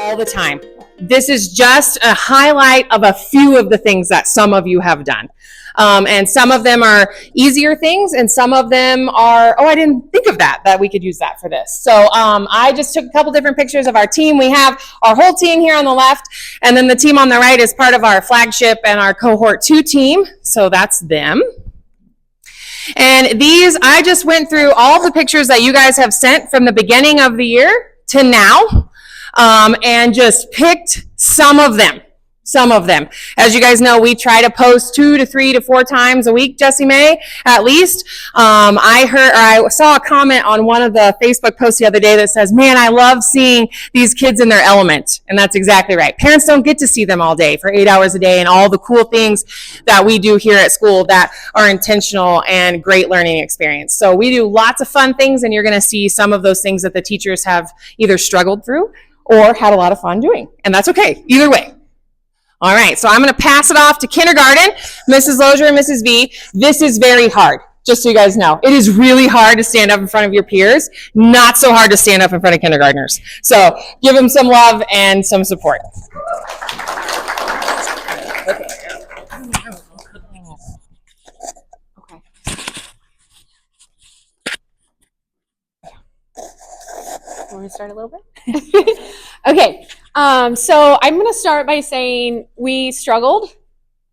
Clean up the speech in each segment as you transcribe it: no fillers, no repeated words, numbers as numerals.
all the time. This is just a highlight of a few of the things that some of you have done. And some of them are easier things, and some of them are, oh, I didn't think of that we could use that for this. So I just took a couple different pictures of our team. We have our whole team here on the left, and then the team on the right is part of our flagship and our cohort 2 team. So that's them. And these, I just went through all the pictures that you guys have sent from the beginning of the year to now, and just picked some of them. As you guys know, we try to post 2 to 3 to 4 times a week, Jessie May, at least. I saw a comment on one of the Facebook posts the other day that says, man, I love seeing these kids in their element. And that's exactly right. Parents don't get to see them all day for 8 hours a day and all the cool things that we do here at school that are intentional and great learning experience. So we do lots of fun things, and you're going to see some of those things that the teachers have either struggled through or had a lot of fun doing. And that's okay, either way. All right, so I'm going to pass it off to kindergarten, Mrs. Lozier and Mrs. V. This is very hard, just so you guys know. It is really hard to stand up in front of your peers, not so hard to stand up in front of kindergartners. So give them some love and some support. Okay. Want me to start a little bit? Okay. So I'm going to start by saying we struggled.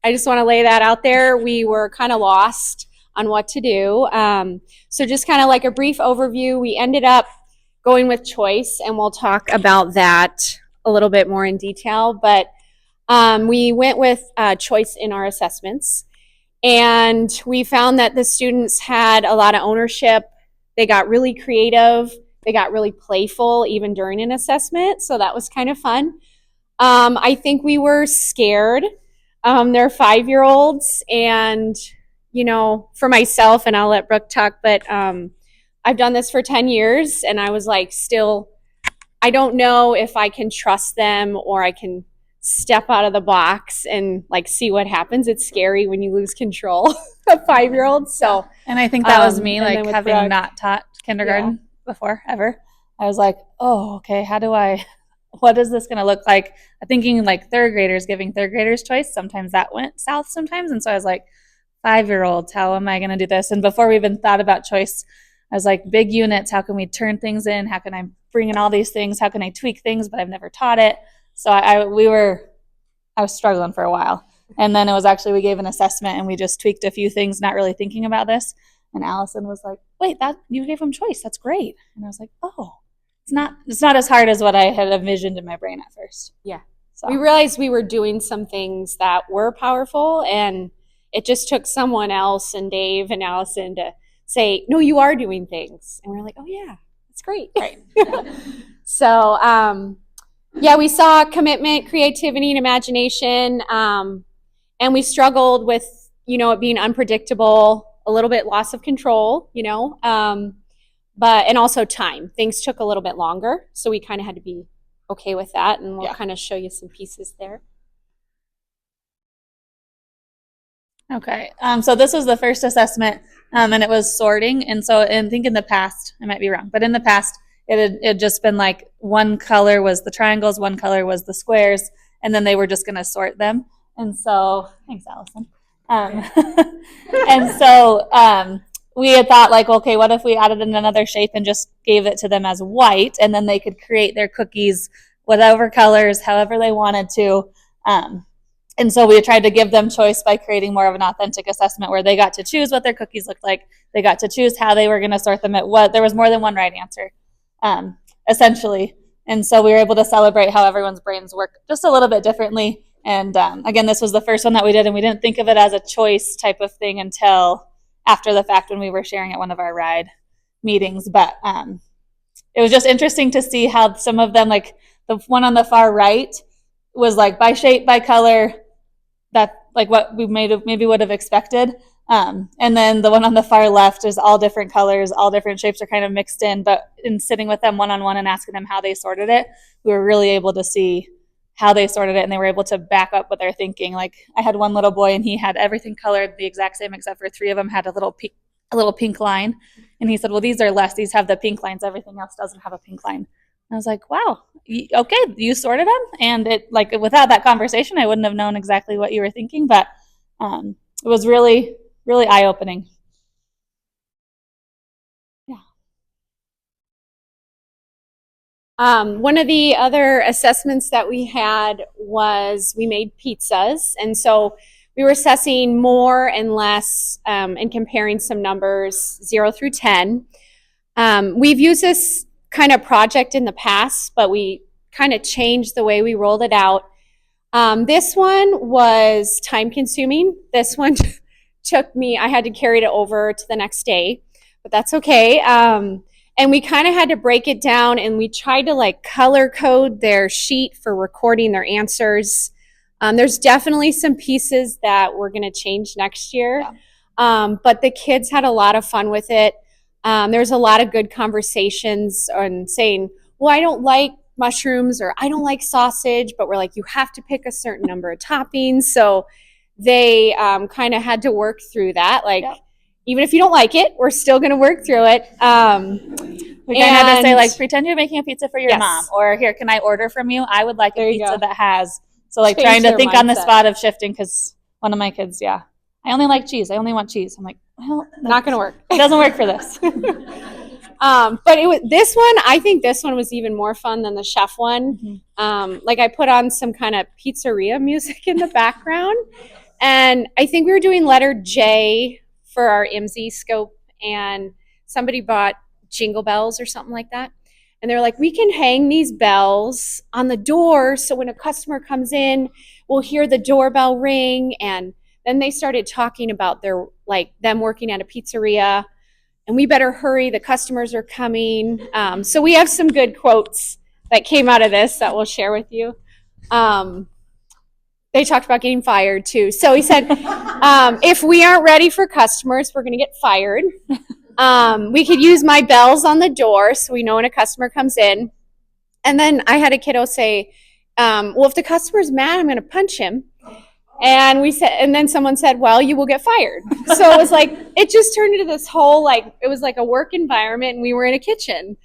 I just want to lay that out there. We were kind of lost on what to do. So just kind of like a brief overview, we ended up going with choice, and we'll talk about that a little bit more in detail. But we went with choice in our assessments, and we found that the students had a lot of ownership. They got really creative. They got really playful even during an assessment, so that was kind of fun. I think we were scared. They're 5-year-olds, and, you know, for myself, and I'll let Brooke talk, but I've done this for 10 years, and I was like, still, I don't know if I can trust them or I can step out of the box and like see what happens. It's scary when you lose control of 5-year-olds. So, and I think that was me, like having Brooke, not taught kindergarten before ever. I was like, oh, okay, what is this going to look like? I'm thinking like third graders, giving third graders choice. Sometimes that went south sometimes. And so I was like, 5-year-olds, how am I going to do this? And before we even thought about choice, I was like, big units, how can we turn things in? How can I bring in all these things? How can I tweak things? But I've never taught it. So I was struggling for a while. And then it was actually, we gave an assessment and we just tweaked a few things, not really thinking about this. And Allison was like, wait, you gave them choice. That's great. And I was like, oh, it's not as hard as what I had envisioned in my brain at first. Yeah. So we realized we were doing some things that were powerful, and it just took someone else and Dave and Allison to say, no, you are doing things. And we're like, oh yeah, that's great. Right. So, yeah, we saw commitment, creativity, and imagination. And we struggled with, you know, it being unpredictable, a little bit loss of control, you know, and also time. Things took a little bit longer, so we kind of had to be okay with that, and we'll kind of show you some pieces there. Okay, so this was the first assessment, and it was sorting. And so, I think in the past, I might be wrong, but in the past, it had just been like one color was the triangles, one color was the squares, and then they were just going to sort them. And so, thanks, Allison. And so we had thought like, okay, what if we added in another shape and just gave it to them as white, and then they could create their cookies, whatever colors, however they wanted to. And so we tried to give them choice by creating more of an authentic assessment where they got to choose what their cookies looked like. They got to choose how they were going to sort them. There was more than one right answer, essentially. And so we were able to celebrate how everyone's brains work just a little bit differently. And again, this was the first one that we did, and we didn't think of it as a choice type of thing until after the fact when we were sharing at one of our RIDE meetings. But it was just interesting to see how some of them, like the one on the far right was like by shape, by color, that like what we maybe would have expected. And then the one on the far left is all different colors, all different shapes are kind of mixed in. But in sitting with them one-on-one and asking them how they sorted it, we were really able to see how they sorted it, and they were able to back up what they're thinking. Like I had one little boy, and he had everything colored the exact same, except for 3 of them had a little pink line. And he said, well, these are less. These have the pink lines. Everything else doesn't have a pink line. I was like, wow, okay, you sorted them. And it, like, without that conversation, I wouldn't have known exactly what you were thinking, but it was really, really eye-opening. One of the other assessments that we had was we made pizzas. And so we were assessing more and less and comparing some numbers 0 through 10. We've used this kind of project in the past, but we kind of changed the way we rolled it out. This one was time consuming. This one took me, I had to carry it over to the next day, but that's okay. And we kind of had to break it down, and we tried to like color code their sheet for recording their answers. There's definitely some pieces that we're going to change next year. Yeah. But the kids had a lot of fun with it. There's a lot of good conversations on saying, well, I don't like mushrooms or I don't like sausage, but we're like, you have to pick a certain number of toppings. So they kind of had to work through that. Like, yeah. Even if you don't like it, we're still going to work through it. We kind of had to say, like, pretend you're making a pizza for your yes. mom, or here, can I order from you? I would like a pizza that has. So, like, change trying to think mindset on the spot of shifting, because one of my kids, yeah, I only like cheese. I only want cheese. I'm like, well, not going to work. It doesn't work for this. But it was this one. I think this one was even more fun than the chef one. Mm-hmm. Like, I put on some kind of pizzeria music in the background, and I think we were doing letter J for our MZ scope, and somebody bought jingle bells or something like that. And they're like, we can hang these bells on the door so when a customer comes in, we'll hear the doorbell ring. And then they started talking about their, like, them working at a pizzeria, and we better hurry, the customers are coming. So we have some good quotes that came out of this that we'll share with you. They talked about getting fired too. So he said, if we aren't ready for customers, we're going to get fired. We could use my bells on the door so we know when a customer comes in. And then I had a kiddo say, well, if the customer's mad, I'm going to punch him. And we said, and then someone said, well, you will get fired. So it was like, it just turned into this whole, like, it was like a work environment, and we were in a kitchen.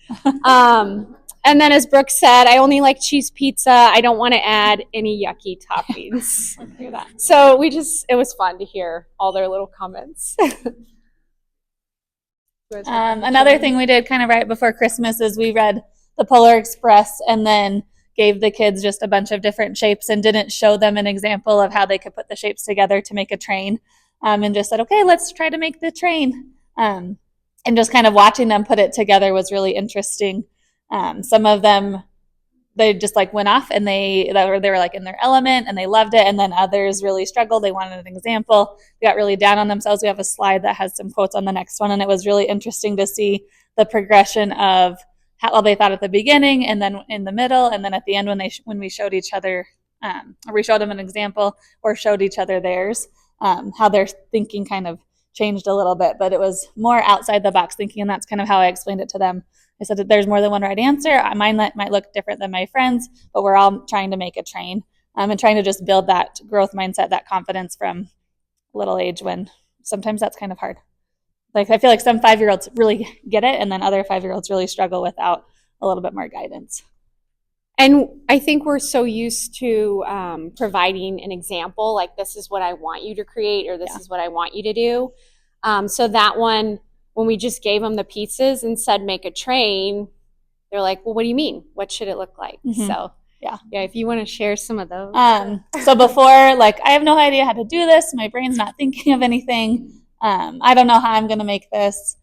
And then, as Brooke said, I only like cheese pizza. I don't want to add any yucky toppings. So it was fun to hear all their little comments. Another thing we did kind of right before Christmas is we read the Polar Express and then gave the kids just a bunch of different shapes and didn't show them an example of how they could put the shapes together to make a train, and just said, okay, let's try to make the train. And just kind of watching them put it together was really interesting. Some of them, they just like went off and they were like in their element and they loved it. And then others really struggled. They wanted an example. They got really down on themselves. We have a slide that has some quotes on the next one. And it was really interesting to see the progression of how they thought at the beginning and then in the middle. And then at the end, when we showed each other, or we showed them an example or showed each other theirs, how their thinking kind of changed a little bit, but it was more outside the box thinking. And that's kind of how I explained it to them. I said that there's more than one right answer. Mine might look different than my friends, but we're all trying to make a train, and trying to just build that growth mindset, that confidence from little age, when sometimes that's kind of hard. Like, I feel like some 5-year-olds really get it, and then other 5-year-olds really struggle without a little bit more guidance. And I think we're so used to providing an example, like, this is what I want you to create, or this is what I want you to do. So that one, when we just gave them the pieces and said, make a train, they're like, well, what do you mean? What should it look like? Mm-hmm. So yeah, if you want to share some of those. So before, like, I have no idea how to do this. My brain's not thinking of anything. I don't know how I'm going to make this.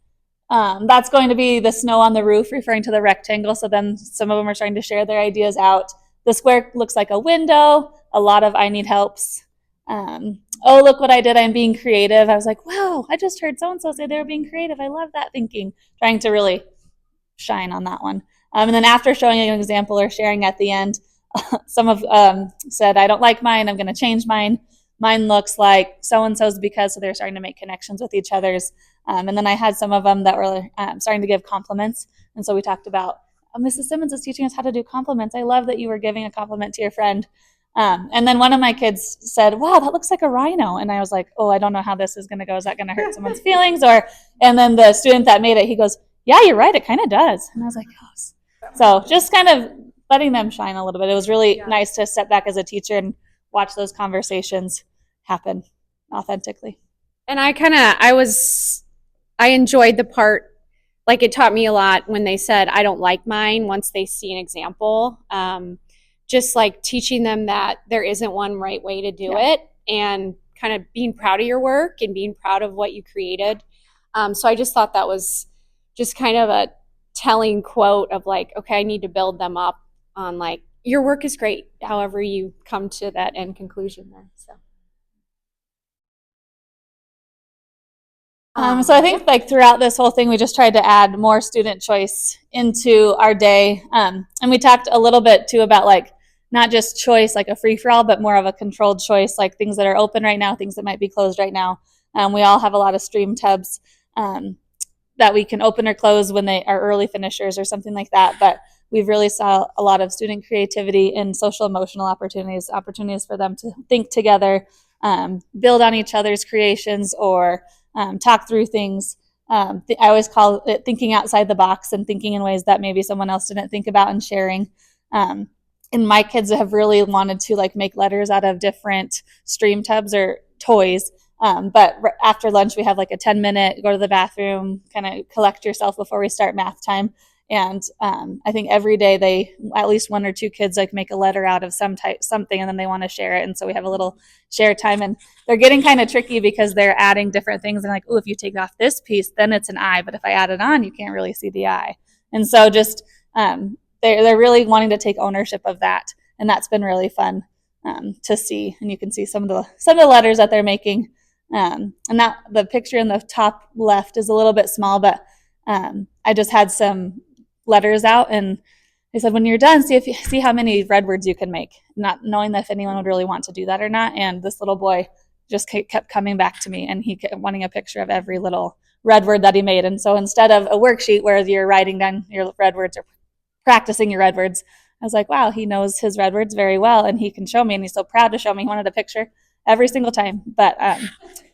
That's going to be the snow on the roof, referring to the rectangle. So then some of them are trying to share their ideas out. The square looks like a window. A lot of I need helps. Oh, look what I did. I'm being creative. I was like, wow, I just heard so-and-so say they were being creative. I love that thinking. Trying to really shine on that one. And then after showing an example or sharing at the end, some of said, I don't like mine. I'm going to change mine. Mine looks like so-and-so's because, so they're starting to make connections with each other's. And then I had some of them that were starting to give compliments. And so we talked about, Mrs. Simmons is teaching us how to do compliments. I love that you were giving a compliment to your friend. And then one of my kids said, wow, that looks like a rhino. And I was like, oh, I don't know how this is going to go. Is that going to hurt someone's feelings? And then the student that made it, he goes, yeah, you're right. It kind of does. And I was like, oh, So just kind of letting them shine a little bit. It was really nice to step back as a teacher and watch those conversations happen authentically. And I enjoyed the part, like it taught me a lot when they said, I don't like mine, once they see an example. Just like teaching them that there isn't one right way to do it, and kind of being proud of your work and being proud of what you created. So I just thought that was just kind of a telling quote of like, okay, I need to build them up on like, your work is great, however you come to that end conclusion there. So I think like throughout this whole thing, we just tried to add more student choice into our day. And we talked a little bit too about like not just choice, like a free for all, but more of a controlled choice, like things that are open right now, things that might be closed right now. We all have a lot of stream tubs that we can open or close when they are early finishers or something like that. But we've really saw a lot of student creativity and social emotional opportunities for them to think together, build on each other's creations, or talk through things. I always call it thinking outside the box and thinking in ways that maybe someone else didn't think about, and sharing. And my kids have really wanted to like make letters out of different stream tubs or toys. But after lunch, we have like a 10-minute, go to the bathroom, kind of collect yourself before we start math time. And I think every day at least one or two kids like make a letter out of something, and then they want to share it. And so we have a little share time, and they're getting kind of tricky because they're adding different things. And like, oh, if you take off this piece, then it's an eye. But if I add it on, you can't really see the eye. And so just they're really wanting to take ownership of that. And that's been really fun to see. And you can see some of the letters that they're making. And that the picture in the top left is a little bit small, but I just had some letters out, and they said, when you're done, see how many red words you can make, not knowing if anyone would really want to do that or not. And this little boy just kept coming back to me, and he kept wanting a picture of every little red word that he made. And so instead of a worksheet where you're writing down your red words or practicing your red words, I was like, wow, he knows his red words very well, and he can show me, and he's so proud to show me. He wanted a picture every single time. But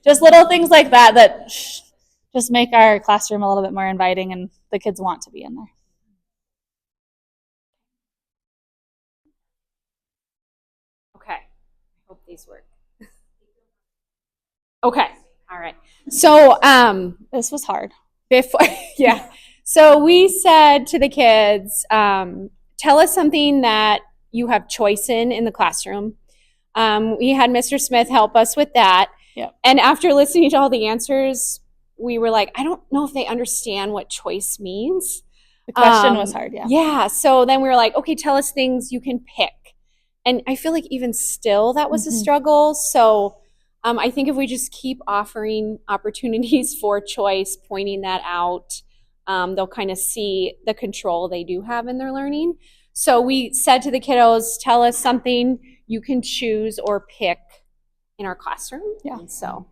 just little things like that just make our classroom a little bit more inviting, and the kids want to be in there. Okay, I hope these work. Okay, all right. So this was hard. Yeah. So we said to the kids, tell us something that you have choice in the classroom. We had Mr. Smith help us with that. Yep. And after listening to all the answers, we were like, I don't know if they understand what choice means. The question was hard, yeah. Yeah. So then we were like, okay, tell us things you can pick. And I feel like even still that was a struggle. So I think if we just keep offering opportunities for choice, pointing that out, they'll kind of see the control they do have in their learning. So we said to the kiddos, tell us something you can choose or pick in our classroom. Yeah. And so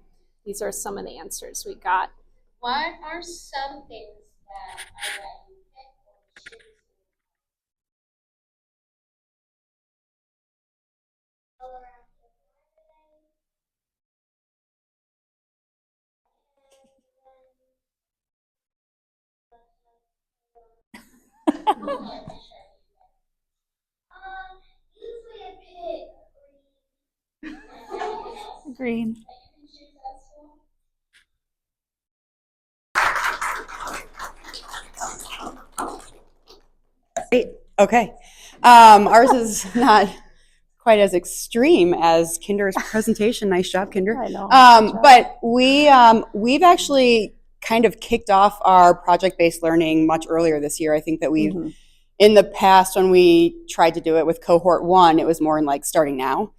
these are some of the answers we got. What are some things that I let you pick or choose? Usually I pick Green. Okay. Ours is not quite as extreme as Kinder's presentation. Nice job, Kinder. I know. But we've actually kind of kicked off our project-based learning much earlier this year. I think that we've, in the past, when we tried to do it with cohort 1, it was more in like starting now.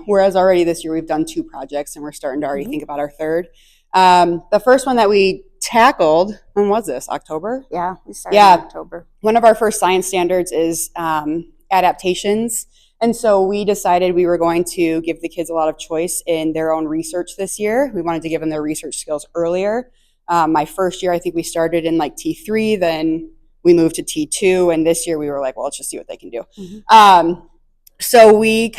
Whereas already this year we've done 2 projects, and we're starting to already think about our third. The first one that we tackled, when was this? October? Yeah, we started in October. One of our first science standards is adaptations. And so we decided we were going to give the kids a lot of choice in their own research this year. We wanted to give them their research skills earlier. My first year, I think we started in like T3, then we moved to T2, and this year we were like, well, let's just see what they can do. So we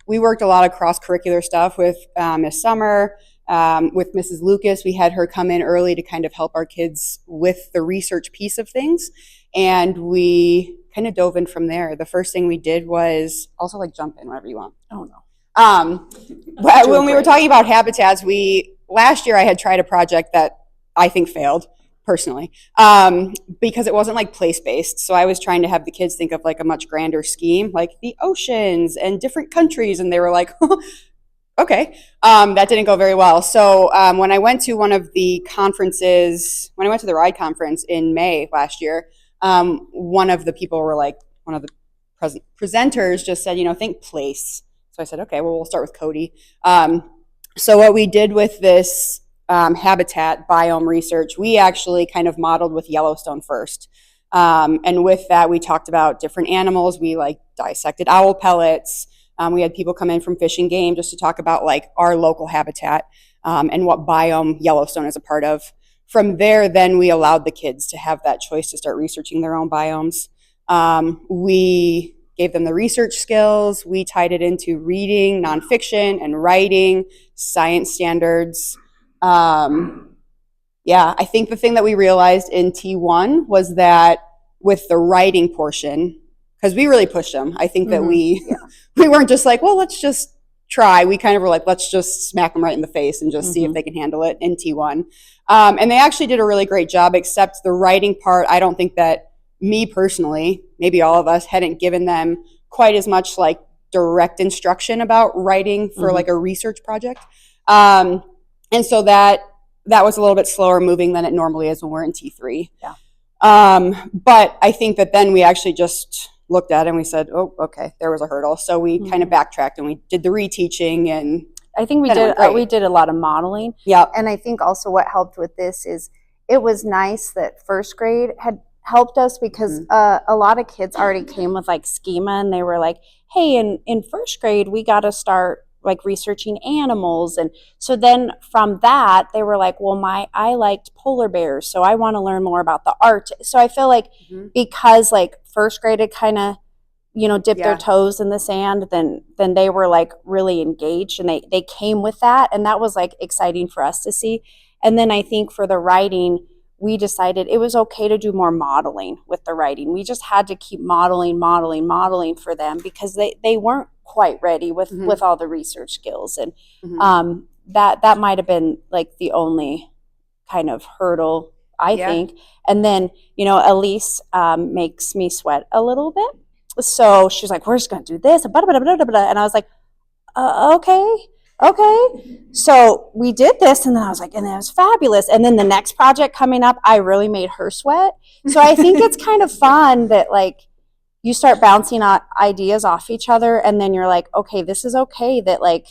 worked a lot of cross-curricular stuff with Miss Summer, With Mrs. Lucas, we had her come in early to kind of help our kids with the research piece of things. And we kind of dove in from there. The first thing we did was also like jump in whenever you want. Oh, no. But when we were talking about habitats, last year I had tried a project that I think failed personally, because it wasn't like place-based. So I was trying to have the kids think of like a much grander scheme, like the oceans and different countries. And they were like, okay, that didn't go very well. So when I went to one of the conferences, when I went to the RIDE conference in May last year, one of the people were like, one of the presenters just said, think place. So I said, okay, well, we'll start with Cody. So what we did with this habitat biome research, we actually kind of modeled with Yellowstone first. And with that, we talked about different animals. We like dissected owl pellets. We had people come in from Fish and Game just to talk about like our local habitat and what biome Yellowstone is a part of. From there, then we allowed the kids to have that choice to start researching their own biomes. We gave them the research skills. We tied it into reading, nonfiction, and writing, science standards. I think the thing that we realized in T1 was that with the writing portion, because we really pushed them, I think that we weren't just like, well, let's just try. We kind of were like, let's just smack them right in the face and just see if they can handle it in T1. And they actually did a really great job, except the writing part, I don't think that me personally, maybe all of us, hadn't given them quite as much like direct instruction about writing for like a research project. And so that was a little bit slower moving than it normally is when we're in T3. Yeah. But I think that then we actually just looked at it and we said, oh, okay, there was a hurdle. So we kind of backtracked and we did the reteaching, and I think we did a lot of modeling. yeah. And I think also what helped with this is it was nice that first grade had helped us because a lot of kids already came with like schema, and they were like, hey, in first grade, we got to start like researching animals. And so then from that, they were like, well, I liked polar bears, so I want to learn more about the Arctic. So I feel like because like first grade had kind of, dipped their toes in the sand, then they were like really engaged, and they came with that. And that was like exciting for us to see. And then I think for the writing, we decided it was okay to do more modeling with the writing. We just had to keep modeling for them because they weren't quite ready with all the research skills. And that might have been like the only kind of hurdle, I think. And then, Elise makes me sweat a little bit. So she's like, we're just going to do this. And I was like, okay. So we did this, and then I was like, and it was fabulous. And then the next project coming up, I really made her sweat. So I think it's kind of fun that like you start bouncing ideas off each other, and then you're like, okay, this is okay that like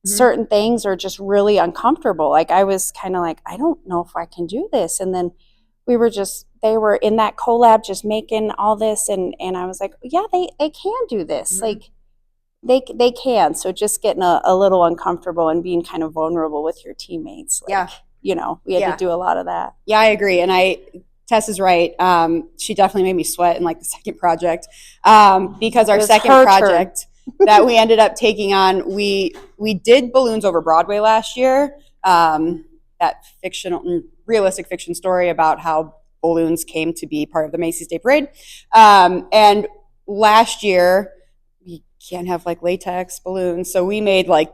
certain things are just really uncomfortable. Like I was kind of like, I don't know if I can do this. And then they were in that collab just making all this, and I was like, yeah, they can do this. Like they can. So just getting a little uncomfortable and being kind of vulnerable with your teammates. Like, we had to do a lot of that. Yeah, I agree. And Tess is right. She definitely made me sweat in like the second project, because our second project that we ended up taking on, we did Balloons Over Broadway last year. That realistic fiction story about how balloons came to be part of the Macy's Day Parade. And last year, we can't have like latex balloons, so we made like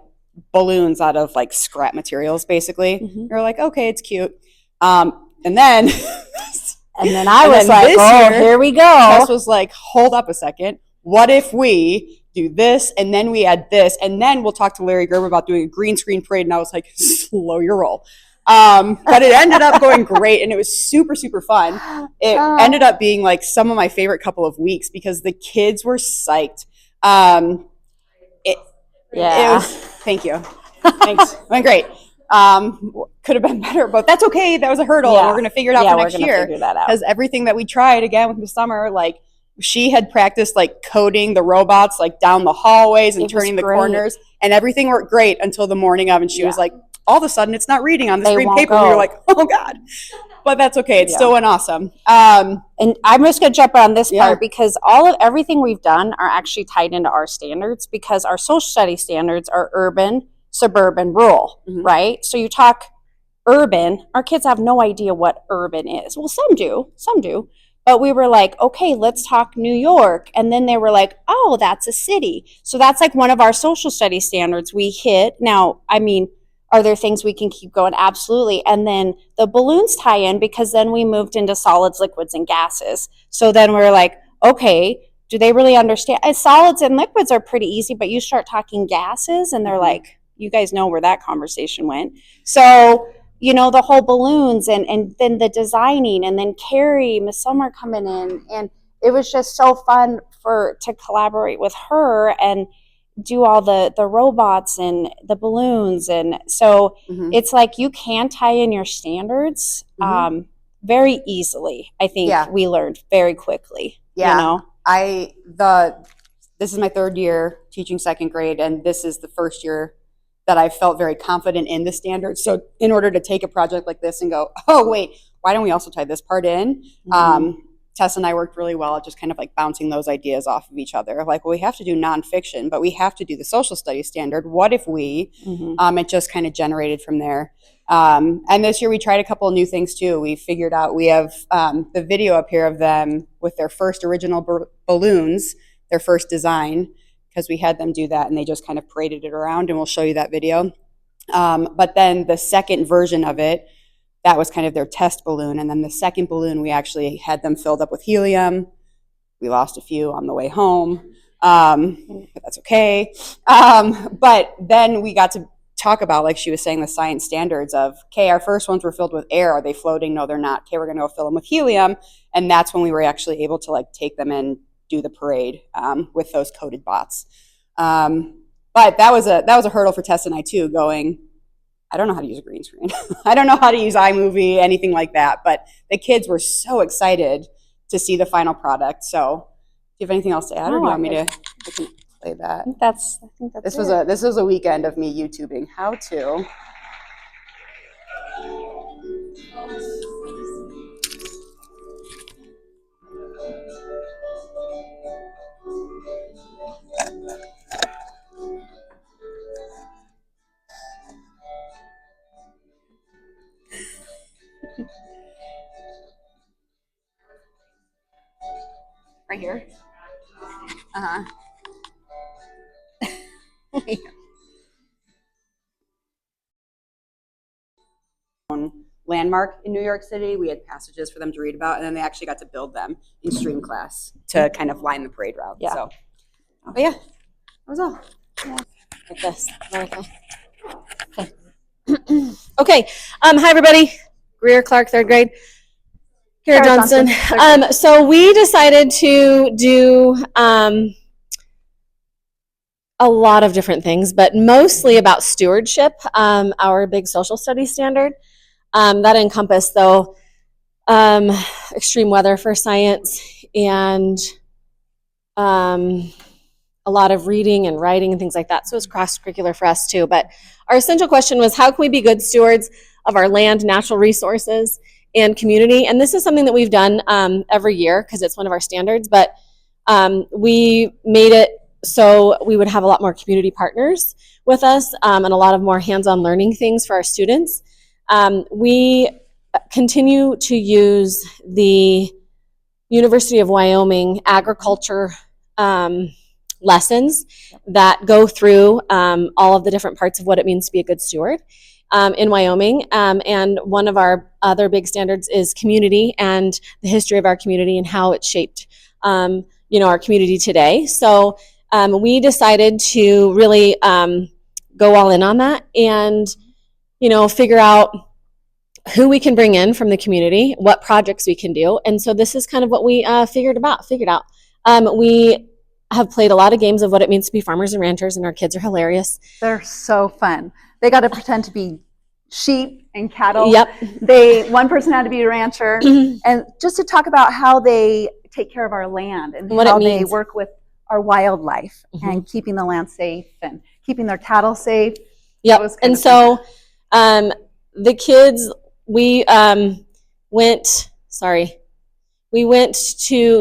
balloons out of like scrap materials, basically. We were like, okay, it's cute. And then I was like, oh, here we go. Tess was like, hold up a second. What if we do this, and then we add this, and then we'll talk to Larry Gerber about doing a green screen parade? And I was like, slow your roll. But it ended up going great, and it was super, super fun. It ended up being like some of my favorite couple of weeks because the kids were psyched. It was, thank you. Thanks. It went great. Could have been better, but that's okay. That was a hurdle, and we're going to figure it out for next year. Because everything that we tried again with the summer, like she had practiced like coding the robots like down the hallways and turning the corners, and everything worked great until the morning of, and she was like, all of a sudden it's not reading on this green paper. We were like, oh God. But that's okay. It still went awesome. And I'm just going to jump on this part because everything we've done are actually tied into our standards, because our social studies standards are urban, suburban, rural, Mhm. right? So you talk urban, our kids have no idea what urban is. Well, some do. But we were like, okay, let's talk New York. And then they were like, oh, that's a city. So that's like one of our social studies standards we hit. Now, I mean, are there things we can keep going? Absolutely. And then the balloons tie in because then we moved into solids, liquids, and gases. So then we're like, okay, do they really understand? Solids and liquids are pretty easy, but you start talking gases and they're like, you guys know where that conversation went. So, you know, the whole balloons and then the designing, and then Carrie, Miss Summer coming in, and it was just so fun to collaborate with her and do all the robots and the balloons. And so Mhm. it's like you can tie in your standards very easily. I think Yeah. we learned very quickly. Yeah. You know? This is my third year teaching second grade, and this is the first year that I felt very confident in the standards. So in order to take a project like this and go, oh wait, why don't we also tie this part in? Tess and I worked really well at just kind of like bouncing those ideas off of each other. Like, well, we have to do nonfiction, but we have to do the social studies standard. What if we? It just kind of generated from there. And this year we tried a couple of new things too. We figured out we have the video up here of them with their first original balloons, their first design, because we had them do that and they just kind of paraded it around, and we'll show you that video. But then the second version of it, that was kind of their test balloon. And then the second balloon, we actually had them filled up with helium. We lost a few on the way home, but that's okay. But then we got to talk about, like she was saying, the science standards of, okay, our first ones were filled with air. Are they floating? No, they're not. Okay, we're going to go fill them with helium. And that's when we were actually able to like take them and do the parade with those coated bots. But that was a hurdle for Tess and I too, going, I don't know how to use a green screen. I don't know how to use iMovie, anything like that. But the kids were so excited to see the final product. So do you have anything else to add, or do you want me to I can play that? I think that's This was a weekend of me YouTubing how to. Right here. Landmark in New York City. We had passages for them to read about, and then they actually got to build them in stream class to kind of line the parade route. Yeah. So, but yeah, that was all. Like this. Okay. Hi, everybody. Greer Clark, third grade. Kara Johnson. So we decided to do a lot of different things, but mostly about stewardship, our big social studies standard. That encompassed, though, extreme weather for science and a lot of reading and writing and things like that. So it was cross-curricular for us too. But our essential question was, how can we be good stewards of our land, natural resources, and community? And this is something that we've done every year because it's one of our standards. But we made it so we would have a lot more community partners with us and a lot of more hands-on learning things for our students. We continue to use the University of Wyoming agriculture lessons that go through all of the different parts of what it means to be a good steward in Wyoming. And one of our other big standards is community and the history of our community and how it shaped our community today. So we decided to really go all in on that and figure out who we can bring in from the community, what projects we can do. And so this is kind of what we figured out. We have played a lot of games of what it means to be farmers and ranchers, and our kids are hilarious. They're so fun. They got to pretend to be sheep and cattle. Yep. One person had to be a rancher, and just to talk about how they take care of our land and what how it they means. work with our wildlife and keeping the land safe and keeping their cattle safe. Yep. And so the kids, we went, sorry, we went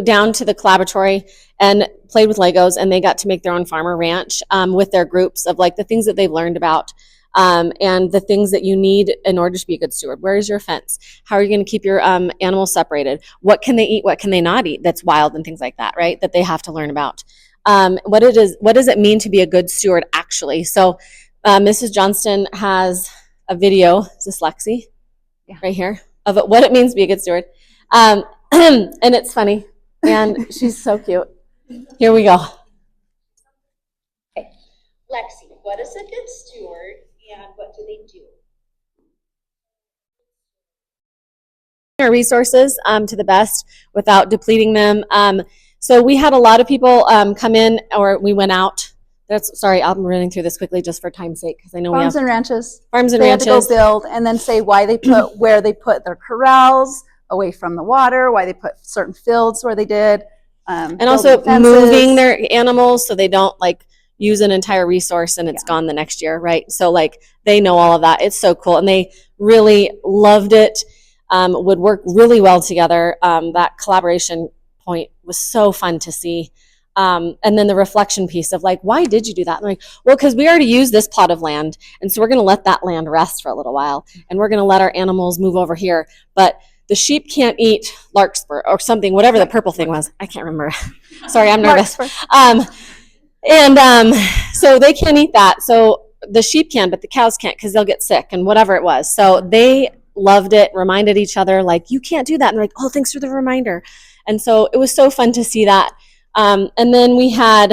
down to the collaboratory and played with Legos, and they got to make their own farmer ranch with their groups of like the things that they've learned about and the things that you need in order to be a good steward. Where is your fence? How are you going to keep your animals separated? What can they eat? What can they not eat? That's wild and things like that, right? That they have to learn about. What does it mean to be a good steward actually? So Mrs. Johnston has a video, is this Lexi? Yeah. Right here, of what it means to be a good steward. And it's funny, and she's so cute. Here we go. Lexi, what is a good steward and what do they do? Our resources to the best without depleting them. So we had a lot of people come in, or we went out. Sorry, I'm running through this quickly just for time's sake because I know Farms we have and ranches. farms and They ranches. had to go build and then say why they put where they put their corrals away from the water, why they put certain fields where they did. And also moving their animals so they don't like use an entire resource and it's gone the next year, right? So like they know all of that. It's so cool, and they really loved it. Would work really well together. That collaboration point was so fun to see. And then the reflection piece of like, why did you do that? And like, well, because we already used this plot of land, and so we're going to let that land rest for a little while, and we're going to let our animals move over here. But the sheep can't eat larkspur or something, whatever the purple thing was. I can't remember. Sorry, I'm nervous. So they can't eat that. So the sheep can, but the cows can't because they'll get sick and whatever it was. So they loved it, reminded each other, like, you can't do that. And they're like, oh, thanks for the reminder. And so it was so fun to see that. And then we had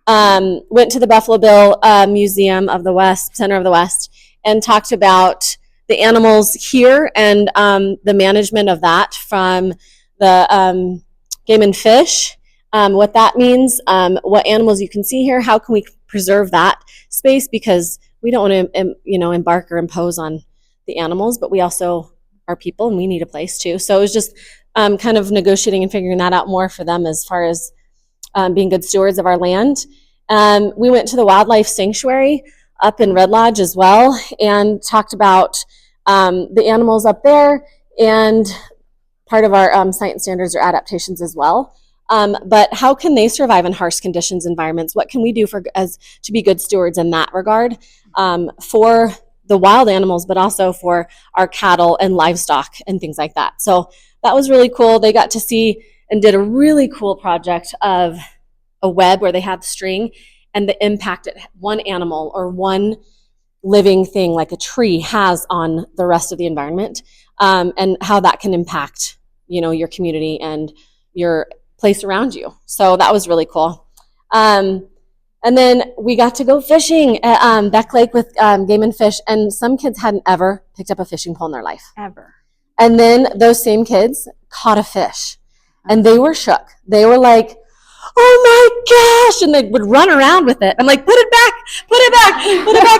went to the Buffalo Bill Museum of the West, Center of the West, and talked about the animals here and the management of that from the Game and Fish, what that means, what animals you can see here, how can we preserve that space, because we don't want to embark or impose on the animals, but we also are people and we need a place too. So it was just kind of negotiating and figuring that out more for them as far as being good stewards of our land. We went to the wildlife sanctuary up in Red Lodge as well and talked about the animals up there, and part of our science standards are adaptations as well. But how can they survive in harsh conditions, environments? What can we do to be good stewards in that regard for the wild animals, but also for our cattle and livestock and things like that. So that was really cool. They got to see and did a really cool project of a web where they had string and the impact that one animal or one living thing like a tree has on the rest of the environment, and how that can impact, your community and your place around you. So that was really cool. And then we got to go fishing at Beck Lake with Game and Fish, and some kids hadn't ever picked up a fishing pole in their life. Ever. And then those same kids caught a fish, and they were shook. They were like, oh my gosh, and they would run around with it. I'm like, put it back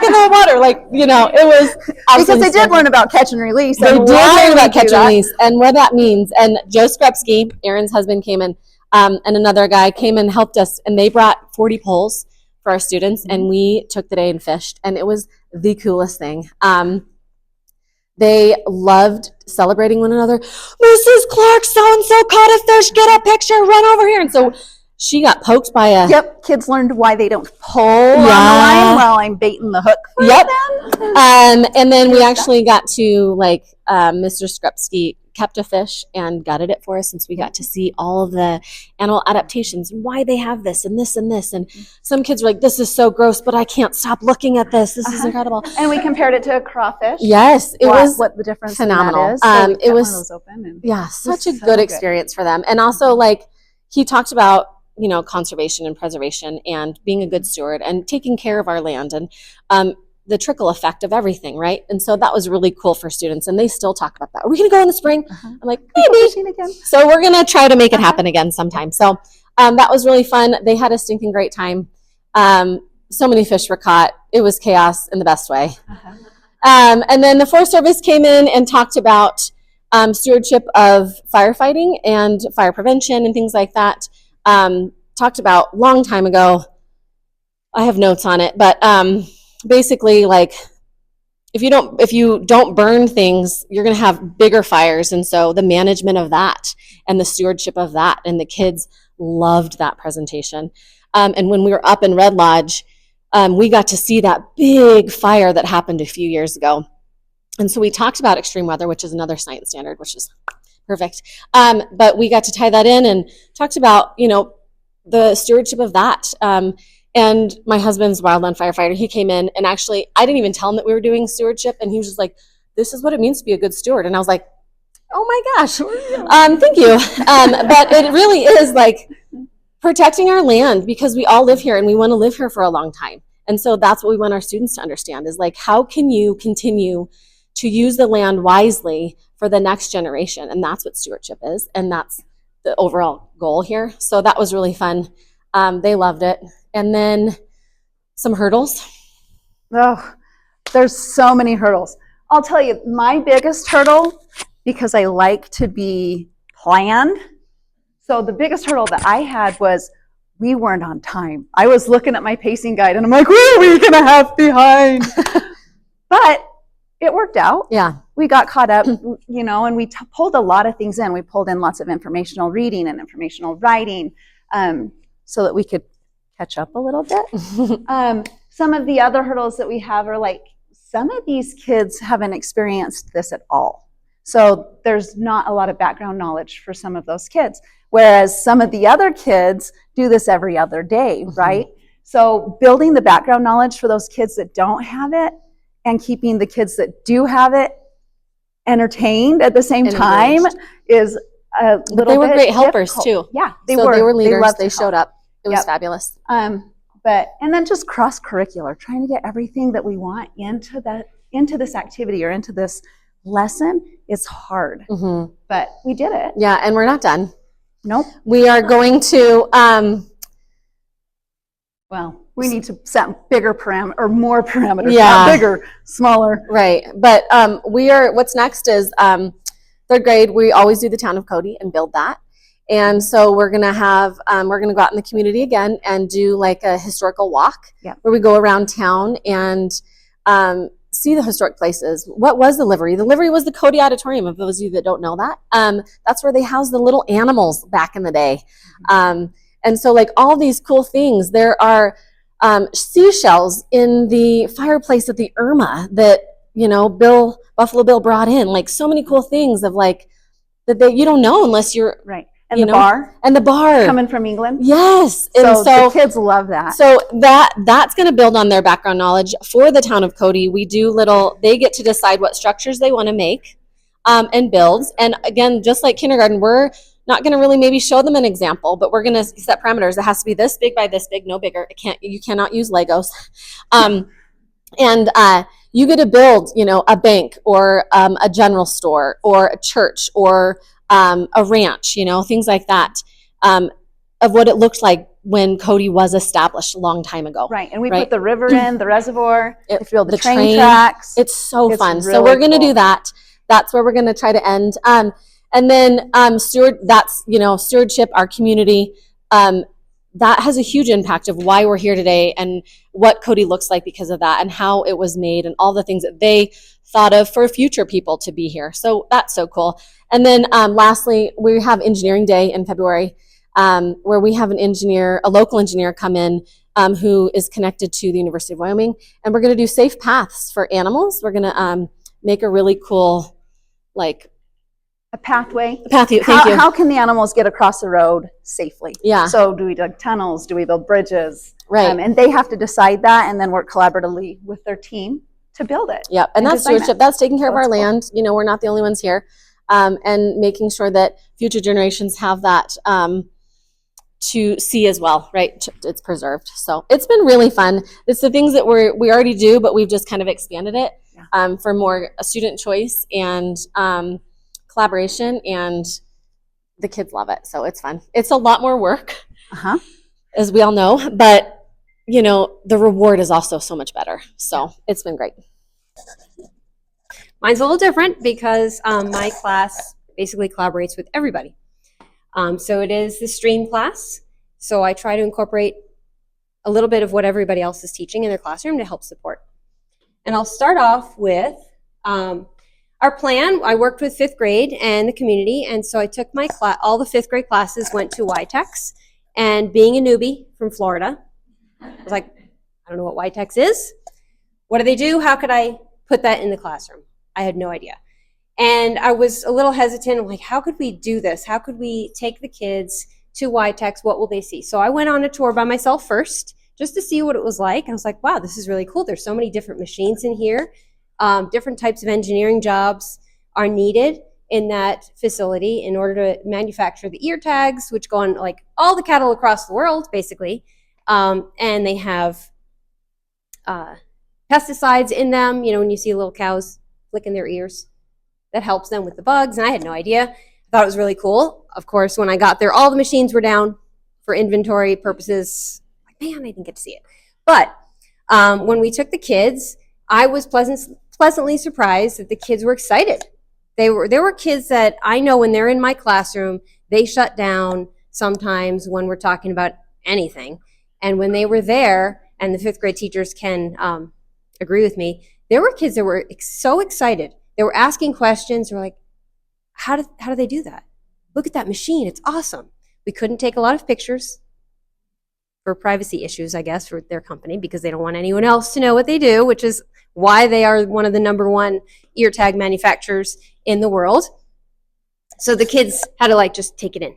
in the water. Like, it was Because they did learn about catch and release. They and did why learn we about do catch and that. release and what that means. And Joe Skrupski, Aaron's husband, came in, and another guy came and helped us, and they brought 40 poles for our students, and we took the day and fished, and it was the coolest thing. They loved celebrating one another. Mrs. Clark, so-and-so caught a fish, get a picture, run over here. And so she got poked by a... Yep, kids learned why they don't pull on the line while I'm baiting the hook for them. And then we actually got to, Mr. Skrupski kept a fish and gutted it for us, since we got to see all of the animal adaptations and why they have this and this and this. And some kids were like, this is so gross, but I can't stop looking at this. This is incredible. And we compared it to a crawfish. Yes, it was what the difference phenomenal. in that is. So it was open and such a so good experience for them. And also, he talked about, conservation and preservation and being a good steward and taking care of our land and the trickle effect of everything, right? And so that was really cool for students, and they still talk about that. Are we going to go in the spring? I'm like, maybe. Again. So we're going to try to make it happen again sometime. So that was really fun. They had a stinking great time. So many fish were caught. It was chaos in the best way. And then the Forest Service came in and talked about stewardship of firefighting and fire prevention and things like that. Talked about long time ago. I have notes on it, but basically, if you don't burn things, you're going to have bigger fires. And so the management of that and the stewardship of that, and the kids loved that presentation. And when we were up in Red Lodge, we got to see that big fire that happened a few years ago. And so we talked about extreme weather, which is another science standard, which is perfect. But we got to tie that in and talked about, the stewardship of that. And my husband's wildland firefighter, he came in, and actually, I didn't even tell him that we were doing stewardship. And he was just like, this is what it means to be a good steward. And I was like, oh my gosh, thank you. But it really is like protecting our land, because we all live here and we want to live here for a long time. And so that's what we want our students to understand, is like, how can you continue to use the land wisely for the next generation? And that's what stewardship is. And that's the overall goal here. So that was really fun. They loved it. And then some hurdles. Oh, there's so many hurdles. I'll tell you, my biggest hurdle, because I like to be planned. So the biggest hurdle that I had was we weren't on time. I was looking at my pacing guide and I'm like, what are we going to have behind? But it worked out. Yeah. We got caught up, and we pulled a lot of things in. We pulled in lots of informational reading and informational writing so that we could catch up a little bit. Some of the other hurdles that we have are like, some of these kids haven't experienced this at all. So there's not a lot of background knowledge for some of those kids, whereas some of the other kids do this every other day, right? So building the background knowledge for those kids that don't have it, and keeping the kids that do have it entertained at the same time is a little bit But they were great helpers difficult. too. Yeah, They were leaders. They showed up. It was Yep. fabulous. and then just cross-curricular, trying to get everything that we want into this activity or into this lesson is hard. But we did it. Yeah, and we're not done. Nope. We are going to, Well, we need to set bigger more parameters. Yeah. Not bigger, smaller. right. But what's next is third grade, we always do the town of Cody and build that. And so we're going to go out in the community again and do like a historical walk where we go around town and see the historic places. What was the livery? The livery was the Cody Auditorium, of those of you that don't know that. That's where they housed the little animals back in the day. And so like all these cool things, there are seashells in the fireplace at the Irma that, Buffalo Bill brought in, like so many cool things of like, that you don't know unless you're Right. And the bar. And the bar. Coming from England. Yes. So, And so the kids love that. So that's going to build on their background knowledge. For the town of Cody, we do they get to decide what structures they want to make and build. And again, just like kindergarten, we're not going to really maybe show them an example, but we're going to set parameters. It has to be this big by this big, no bigger. You cannot use Legos. And you get to build, a bank or a general store or a church or a ranch, things like that, of what it looked like when Cody was established a long time ago. Right. And we put the river in, the reservoir, if you build the train tracks. It's so fun. Really so we're going to cool. do that. That's where we're going to try to end. And then stewardship, our community, that has a huge impact of why we're here today and what Cody looks like because of that and how it was made and all the things that they thought of for future people to be here. So that's so cool. And then lastly, we have Engineering Day in February, where we have a local engineer come in who is connected to the University of Wyoming. And we're going to do safe paths for animals. We're going to make a really cool, a pathway. Thank you. How can the animals get across the road safely? Yeah. So do we dig tunnels? Do we build bridges? Right. And they have to decide that and then work collaboratively with their team to build it. Yep. And that's design it. stewardship. That's taking care of our That's cool. land. We're not the only ones here. And making sure that future generations have that to see as well, right? It's preserved. So it's been really fun. It's the things that we already do, but we've just kind of expanded it for more student choice and collaboration, and the kids love it. So it's fun. It's a lot more work, as we all know, but the reward is also so much better. So it's been great. Mine's a little different because my class basically collaborates with everybody. So it is the stream class. So I try to incorporate a little bit of what everybody else is teaching in their classroom to help support. And I'll start off with our plan. I worked with 5th grade and the community, and so I took my class, all the 5th grade classes went to YTEX, and being a newbie from Florida, I was like, I don't know what YTEX is. What do they do? How could I put that in the classroom? I had no idea. And I was a little hesitant. I'm like, how could we do this? How could we take the kids to YTEX? What will they see? So I went on a tour by myself first, just to see what it was like. I was like, wow, this is really cool. There's so many different machines in here. Different types of engineering jobs are needed in that facility in order to manufacture the ear tags, which go on like all the cattle across the world, basically. And they have pesticides in them. You know, when you see little cows flicking their ears, that helps them with the bugs. And I had no idea. I thought it was really cool. Of course, when I got there, all the machines were down for inventory purposes. Like, man, I didn't get to see it. But when we took the kids, I was pleasantly surprised that the kids were excited. There were kids that I know when they're in my classroom, they shut down sometimes when we're talking about anything. And when they were there, and the 5th grade teachers can agree with me, there were kids that were so excited. They were asking questions. They were like, how do they do that? Look at that machine. It's awesome. We couldn't take a lot of pictures for privacy issues, I guess, for their company, because they don't want anyone else to know what they do, which is why they are one of the #1 ear tag manufacturers in the world. So the kids had to like just take it in.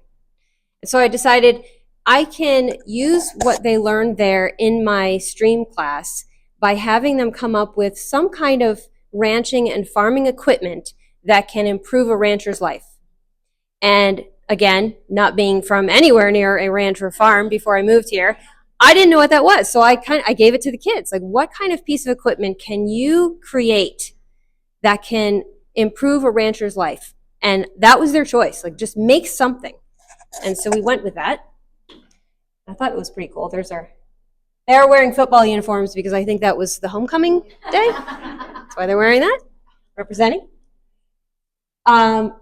And so I decided I can use what they learned there in my stream class by having them come up with some kind of ranching and farming equipment that can improve a rancher's life. And again, not being from anywhere near a ranch or farm before I moved here, I didn't know what that was. So I gave it to the kids. Like, what kind of piece of equipment can you create that can improve a rancher's life? And that was their choice. Like, just make something. And so we went with that. I thought it was pretty cool. They're wearing football uniforms because I think that was the homecoming day. That's why they're wearing that, representing. So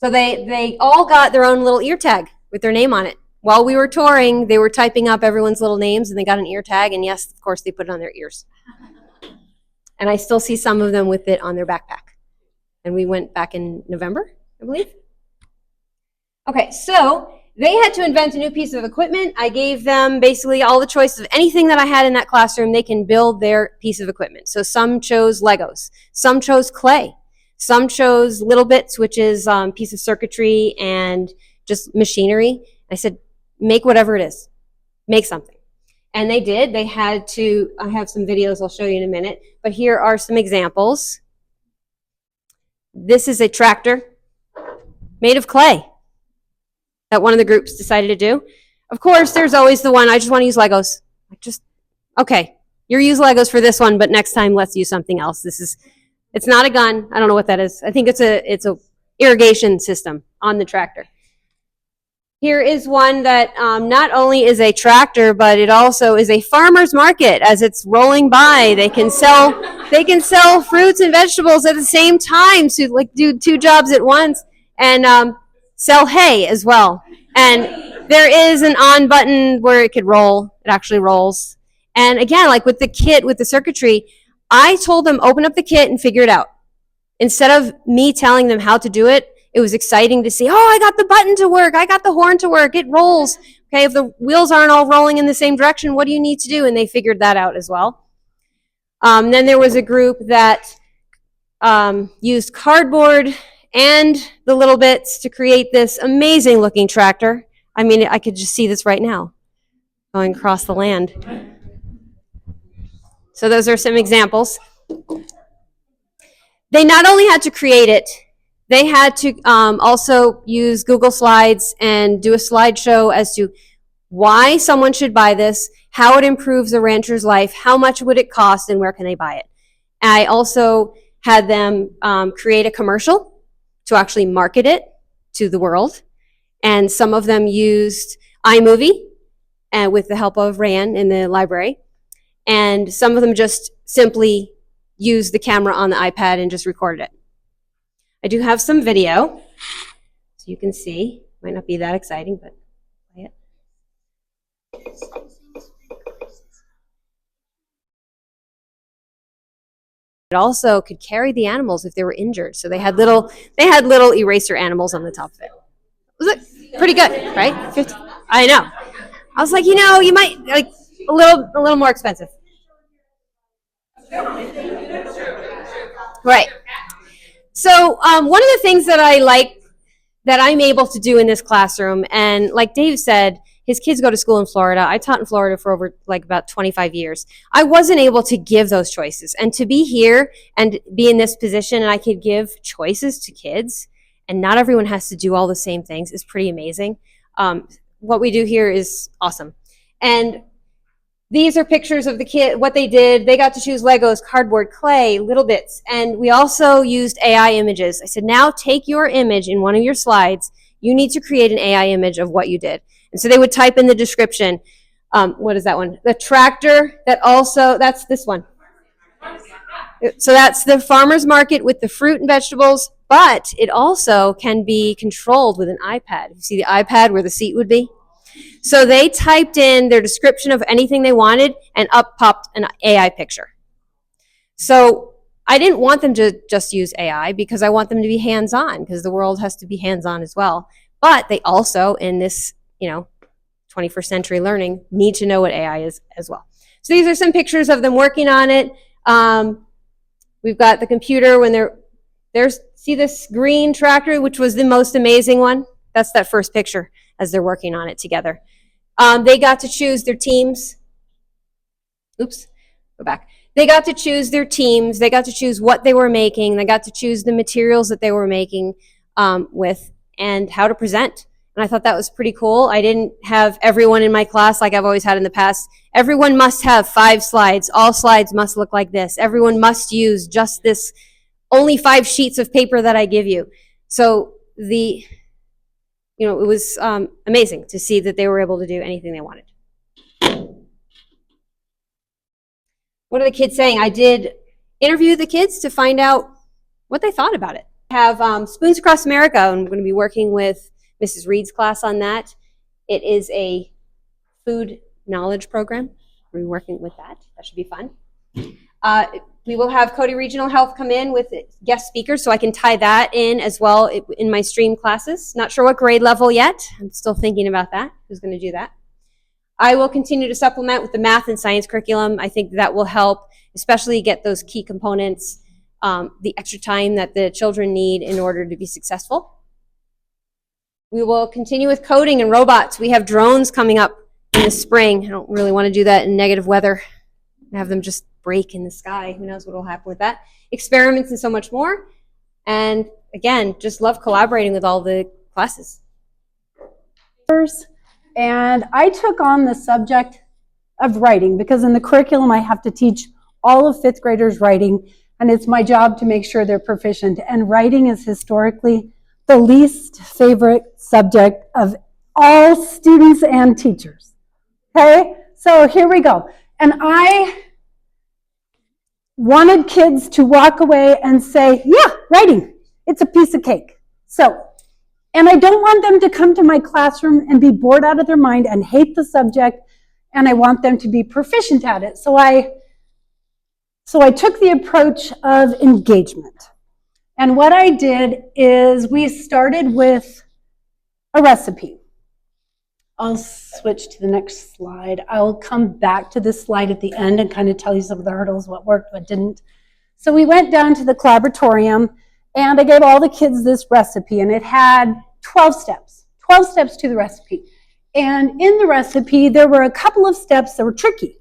they all got their own little ear tag with their name on it. While we were touring, they were typing up everyone's little names, and they got an ear tag, and yes, of course, they put it on their ears. And I still see some of them with it on their backpack. And we went back in November, I believe. Okay, so they had to invent a new piece of equipment. I gave them basically all the choices of anything that I had in that classroom. They can build their piece of equipment. So some chose Legos. Some chose clay. Some chose Little Bits, which is a piece of circuitry and just machinery. I said, make whatever it is. Make something. And they did. They had to, I have some videos I'll show you in a minute, but here are some examples. This is a tractor made of clay that one of the groups decided to do. Of course, there's always the one, I just want to use Legos. Okay, you're use Legos for this one, but next time let's use something else. It's not a gun. I don't know what that is. I think it's a irrigation system on the tractor. Here is one that not only is a tractor, but it also is a farmer's market. As it's rolling by, they can sell fruits and vegetables at the same time. So like do 2 jobs at once and sell hay as well. And there is an on button where it could roll. It actually rolls. And again, like with the kit, with the circuitry, I told them open up the kit and figure it out. Instead of me telling them how to do it, it was exciting to see, oh, I got the button to work. I got the horn to work. It rolls. Okay, if the wheels aren't all rolling in the same direction, what do you need to do? And they figured that out as well. Then there was a group that used cardboard and the Little Bits to create this amazing looking tractor. I mean, I could just see this right now going across the land. So those are some examples. They not only had to create it, they had to also use Google Slides and do a slideshow as to why someone should buy this, how it improves a rancher's life, how much would it cost, and where can they buy it. I also had them create a commercial to actually market it to the world. And some of them used iMovie with the help of Ran in the library. And some of them just simply used the camera on the iPad and just recorded it. I do have some video, so you can see. Might not be that exciting, but play it. It also could carry the animals if they were injured. So they had little eraser animals on the top of it. Was it pretty good, right? 50, I know. I was like, you might like a little more expensive. Right. So one of the things that I like that I'm able to do in this classroom, and like Dave said, his kids go to school in Florida. I taught in Florida for over like about 25 years. I wasn't able to give those choices. And to be here and be in this position and I could give choices to kids and not everyone has to do all the same things is pretty amazing. What we do here is awesome. And these are pictures of the kid, what they did. They got to choose Legos, cardboard, clay, little bits. And we also used AI images. I said, now take your image in one of your slides. You need to create an AI image of what you did. And so they would type in the description. What is that one? The tractor that's this one. So that's the farmer's market with the fruit and vegetables, but it also can be controlled with an iPad. You see the iPad where the seat would be? So they typed in their description of anything they wanted and up popped an AI picture. So I didn't want them to just use AI because I want them to be hands-on because the world has to be hands-on as well. But they also, in this 21st century learning, need to know what AI is as well. So these are some pictures of them working on it. We've got the computer when see this green tractor, which was the most amazing one? That's that first picture as they're working on it together. They got to choose their teams. Oops, go back. They got to choose their teams. They got to choose what they were making. They got to choose the materials that they were making with and how to present. And I thought that was pretty cool. I didn't have everyone in my class like I've always had in the past. Everyone must have 5 slides. All slides must look like this. Everyone must use just this, only 5 sheets of paper that I give you. So it was amazing to see that they were able to do anything they wanted. What are the kids saying? I did interview the kids to find out what they thought about it. I have Spoons Across America, and I'm going to be working with Mrs. Reed's class on that. It is a food knowledge program. We're working with that. That should be fun. We will have Cody Regional Health come in with guest speakers, so I can tie that in as well in my stream classes. Not sure what grade level yet. I'm still thinking about that. Who's going to do that? I will continue to supplement with the math and science curriculum. I think that will help, especially get those key components, the extra time that the children need in order to be successful. We will continue with coding and robots. We have drones coming up in the spring. I don't really want to do that in negative weather. Have them just break in the sky. Who knows what will happen with that. Experiments and so much more. And again, just love collaborating with all the classes. And I took on the subject of writing because in the curriculum I have to teach all of 5th graders writing, and it's my job to make sure they're proficient. And writing is historically the least favorite subject of all students and teachers. Okay, so here we go. And I wanted kids to walk away and say, yeah, writing, it's a piece of cake. And I don't want them to come to my classroom and be bored out of their mind and hate the subject, and I want them to be proficient at it. So I took the approach of engagement. And what I did is we started with a recipe. I'll switch to the next slide. I'll come back to this slide at the end and kind of tell you some of the hurdles, what worked, what didn't. So we went down to the collaboratorium, and I gave all the kids this recipe, and it had 12 steps to the recipe. And in the recipe, there were a couple of steps that were tricky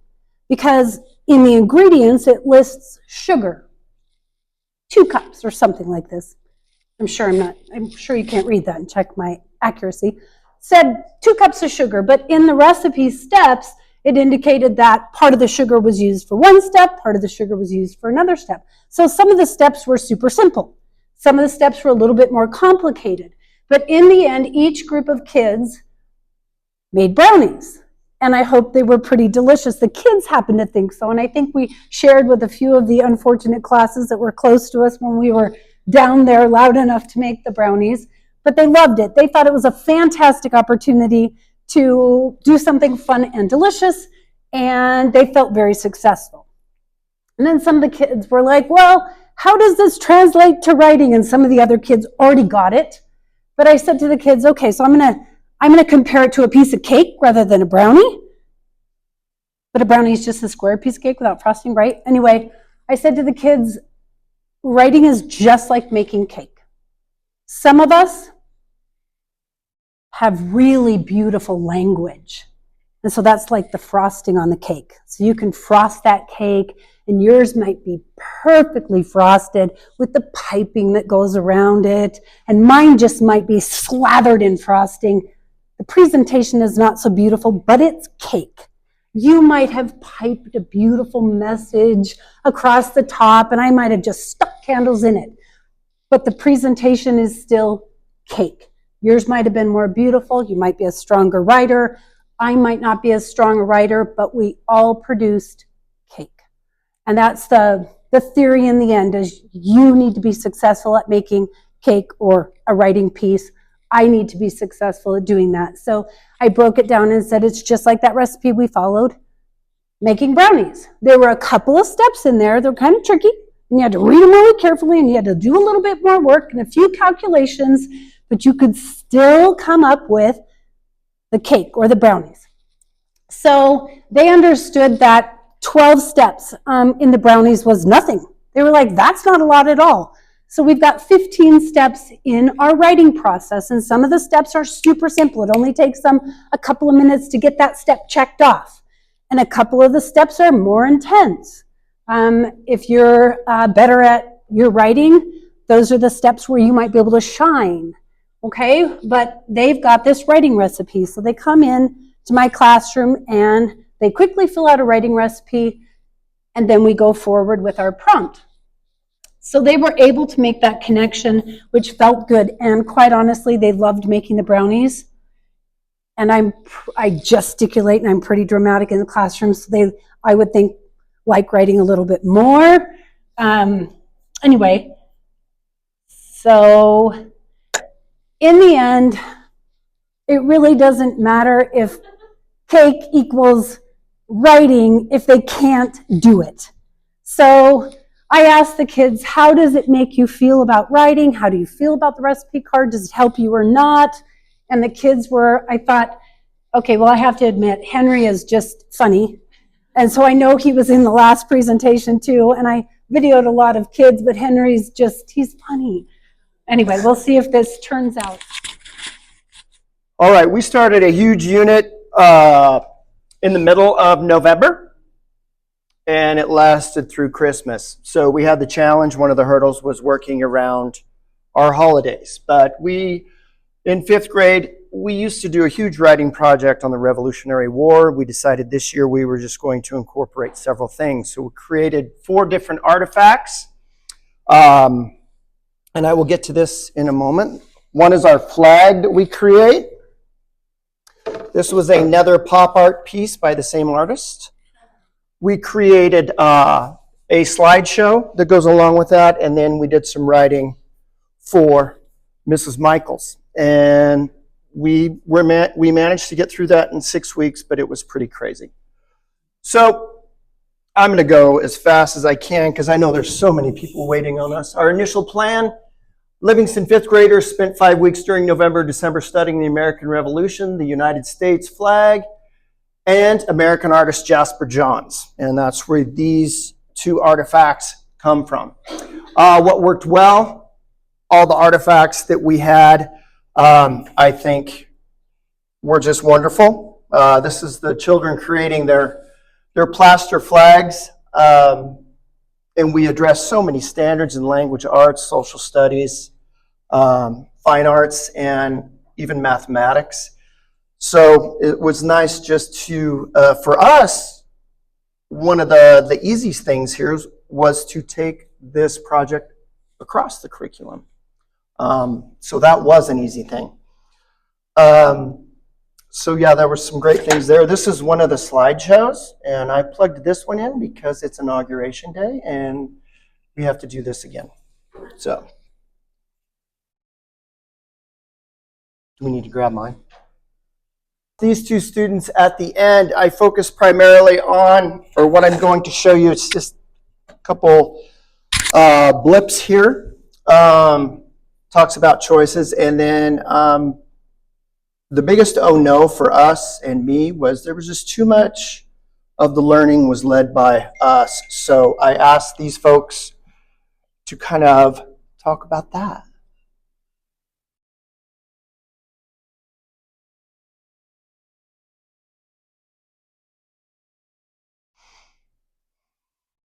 because in the ingredients, it lists sugar, 2 cups or something like this. I'm sure you can't read that and check my accuracy. Said 2 cups of sugar, but in the recipe steps, it indicated that part of the sugar was used for one step, part of the sugar was used for another step. So some of the steps were super simple. Some of the steps were a little bit more complicated. But in the end, each group of kids made brownies. And I hope they were pretty delicious. The kids happened to think so. And I think we shared with a few of the unfortunate classes that were close to us when we were down there loud enough to make the brownies. But they loved it. They thought it was a fantastic opportunity to do something fun and delicious. And they felt very successful. And then some of the kids were like, well, how does this translate to writing? And some of the other kids already got it. But I said to the kids, okay, so I'm gonna compare it to a piece of cake rather than a brownie. But a brownie is just a square piece of cake without frosting, right? Anyway, I said to the kids, writing is just like making cake. Some of us have really beautiful language. And so that's like the frosting on the cake. So you can frost that cake, and yours might be perfectly frosted with the piping that goes around it. And mine just might be slathered in frosting. The presentation is not so beautiful, but it's cake. You might have piped a beautiful message across the top, and I might have just stuck candles in it. But the presentation is still cake. Yours might have been more beautiful. You might be a stronger writer. I might not be as strong a writer, but we all produced cake. And that's the theory in the end, is you need to be successful at making cake or a writing piece. I need to be successful at doing that. So I broke it down and said it's just like that recipe we followed, making brownies. There were a couple of steps in there. They're kind of tricky, and you had to read them really carefully, and you had to do a little bit more work and a few calculations, but you could still come up with the cake or the brownies. So they understood that 12 steps in the brownies was nothing. They were like, that's not a lot at all. So we've got 15 steps in our writing process, and some of the steps are super simple. It only takes them a couple of minutes to get that step checked off. And a couple of the steps are more intense. If you're better at your writing, those are the steps where you might be able to shine. Okay, but they've got this writing recipe. So they come in to my classroom and they quickly fill out a writing recipe, and then we go forward with our prompt. So they were able to make that connection, which felt good. And quite honestly, they loved making the brownies. And I gesticulate and I'm pretty dramatic in the classroom. So I would think, like writing a little bit more. Anyway, so in the end, it really doesn't matter if cake equals writing if they can't do it. So I asked the kids, how does it make you feel about writing? How do you feel about the recipe card? Does it help you or not? And the kids I thought, okay, well, I have to admit, Henry is just funny. And so I know he was in the last presentation too, and I videoed a lot of kids, but Henry's he's funny. Anyway, we'll see if this turns out. All right, we started a huge unit in the middle of November, and it lasted through Christmas. So we had the challenge. One of the hurdles was working around our holidays. But in 5th grade, we used to do a huge writing project on the Revolutionary War. We decided this year we were just going to incorporate several things. So we created 4 different artifacts. And I will get to this in a moment. One is our flag that we create. This was another pop art piece by the same artist. We created a slideshow that goes along with that, and then we did some writing for Mrs. Michaels. And we managed to get through that in 6 weeks, but it was pretty crazy. So I'm going to go as fast as I can because I know there's so many people waiting on us. Our initial plan: Livingston 5th graders spent 5 weeks during November, December studying the American Revolution, the United States flag, and American artist Jasper Johns. And that's where these 2 artifacts come from. What worked well? All the artifacts that we had, I think, were just wonderful. This is the children creating their plaster flags. And we address so many standards in language arts, social studies, fine arts, and even mathematics. So it was nice just to, for us, one of the easiest things here was to take this project across the curriculum. So that was an easy thing. So yeah, there were some great things there. This is one of the slideshows, and I plugged this one in because it's Inauguration Day, and we have to do this again. So, do we need to grab mine? These 2 students at the end, I focus primarily on, or what I'm going to show you, it's just couple blips here. Talks about choices, and then the biggest oh no for us and me was there was just too much of the learning was led by us. So I asked these folks to kind of talk about that.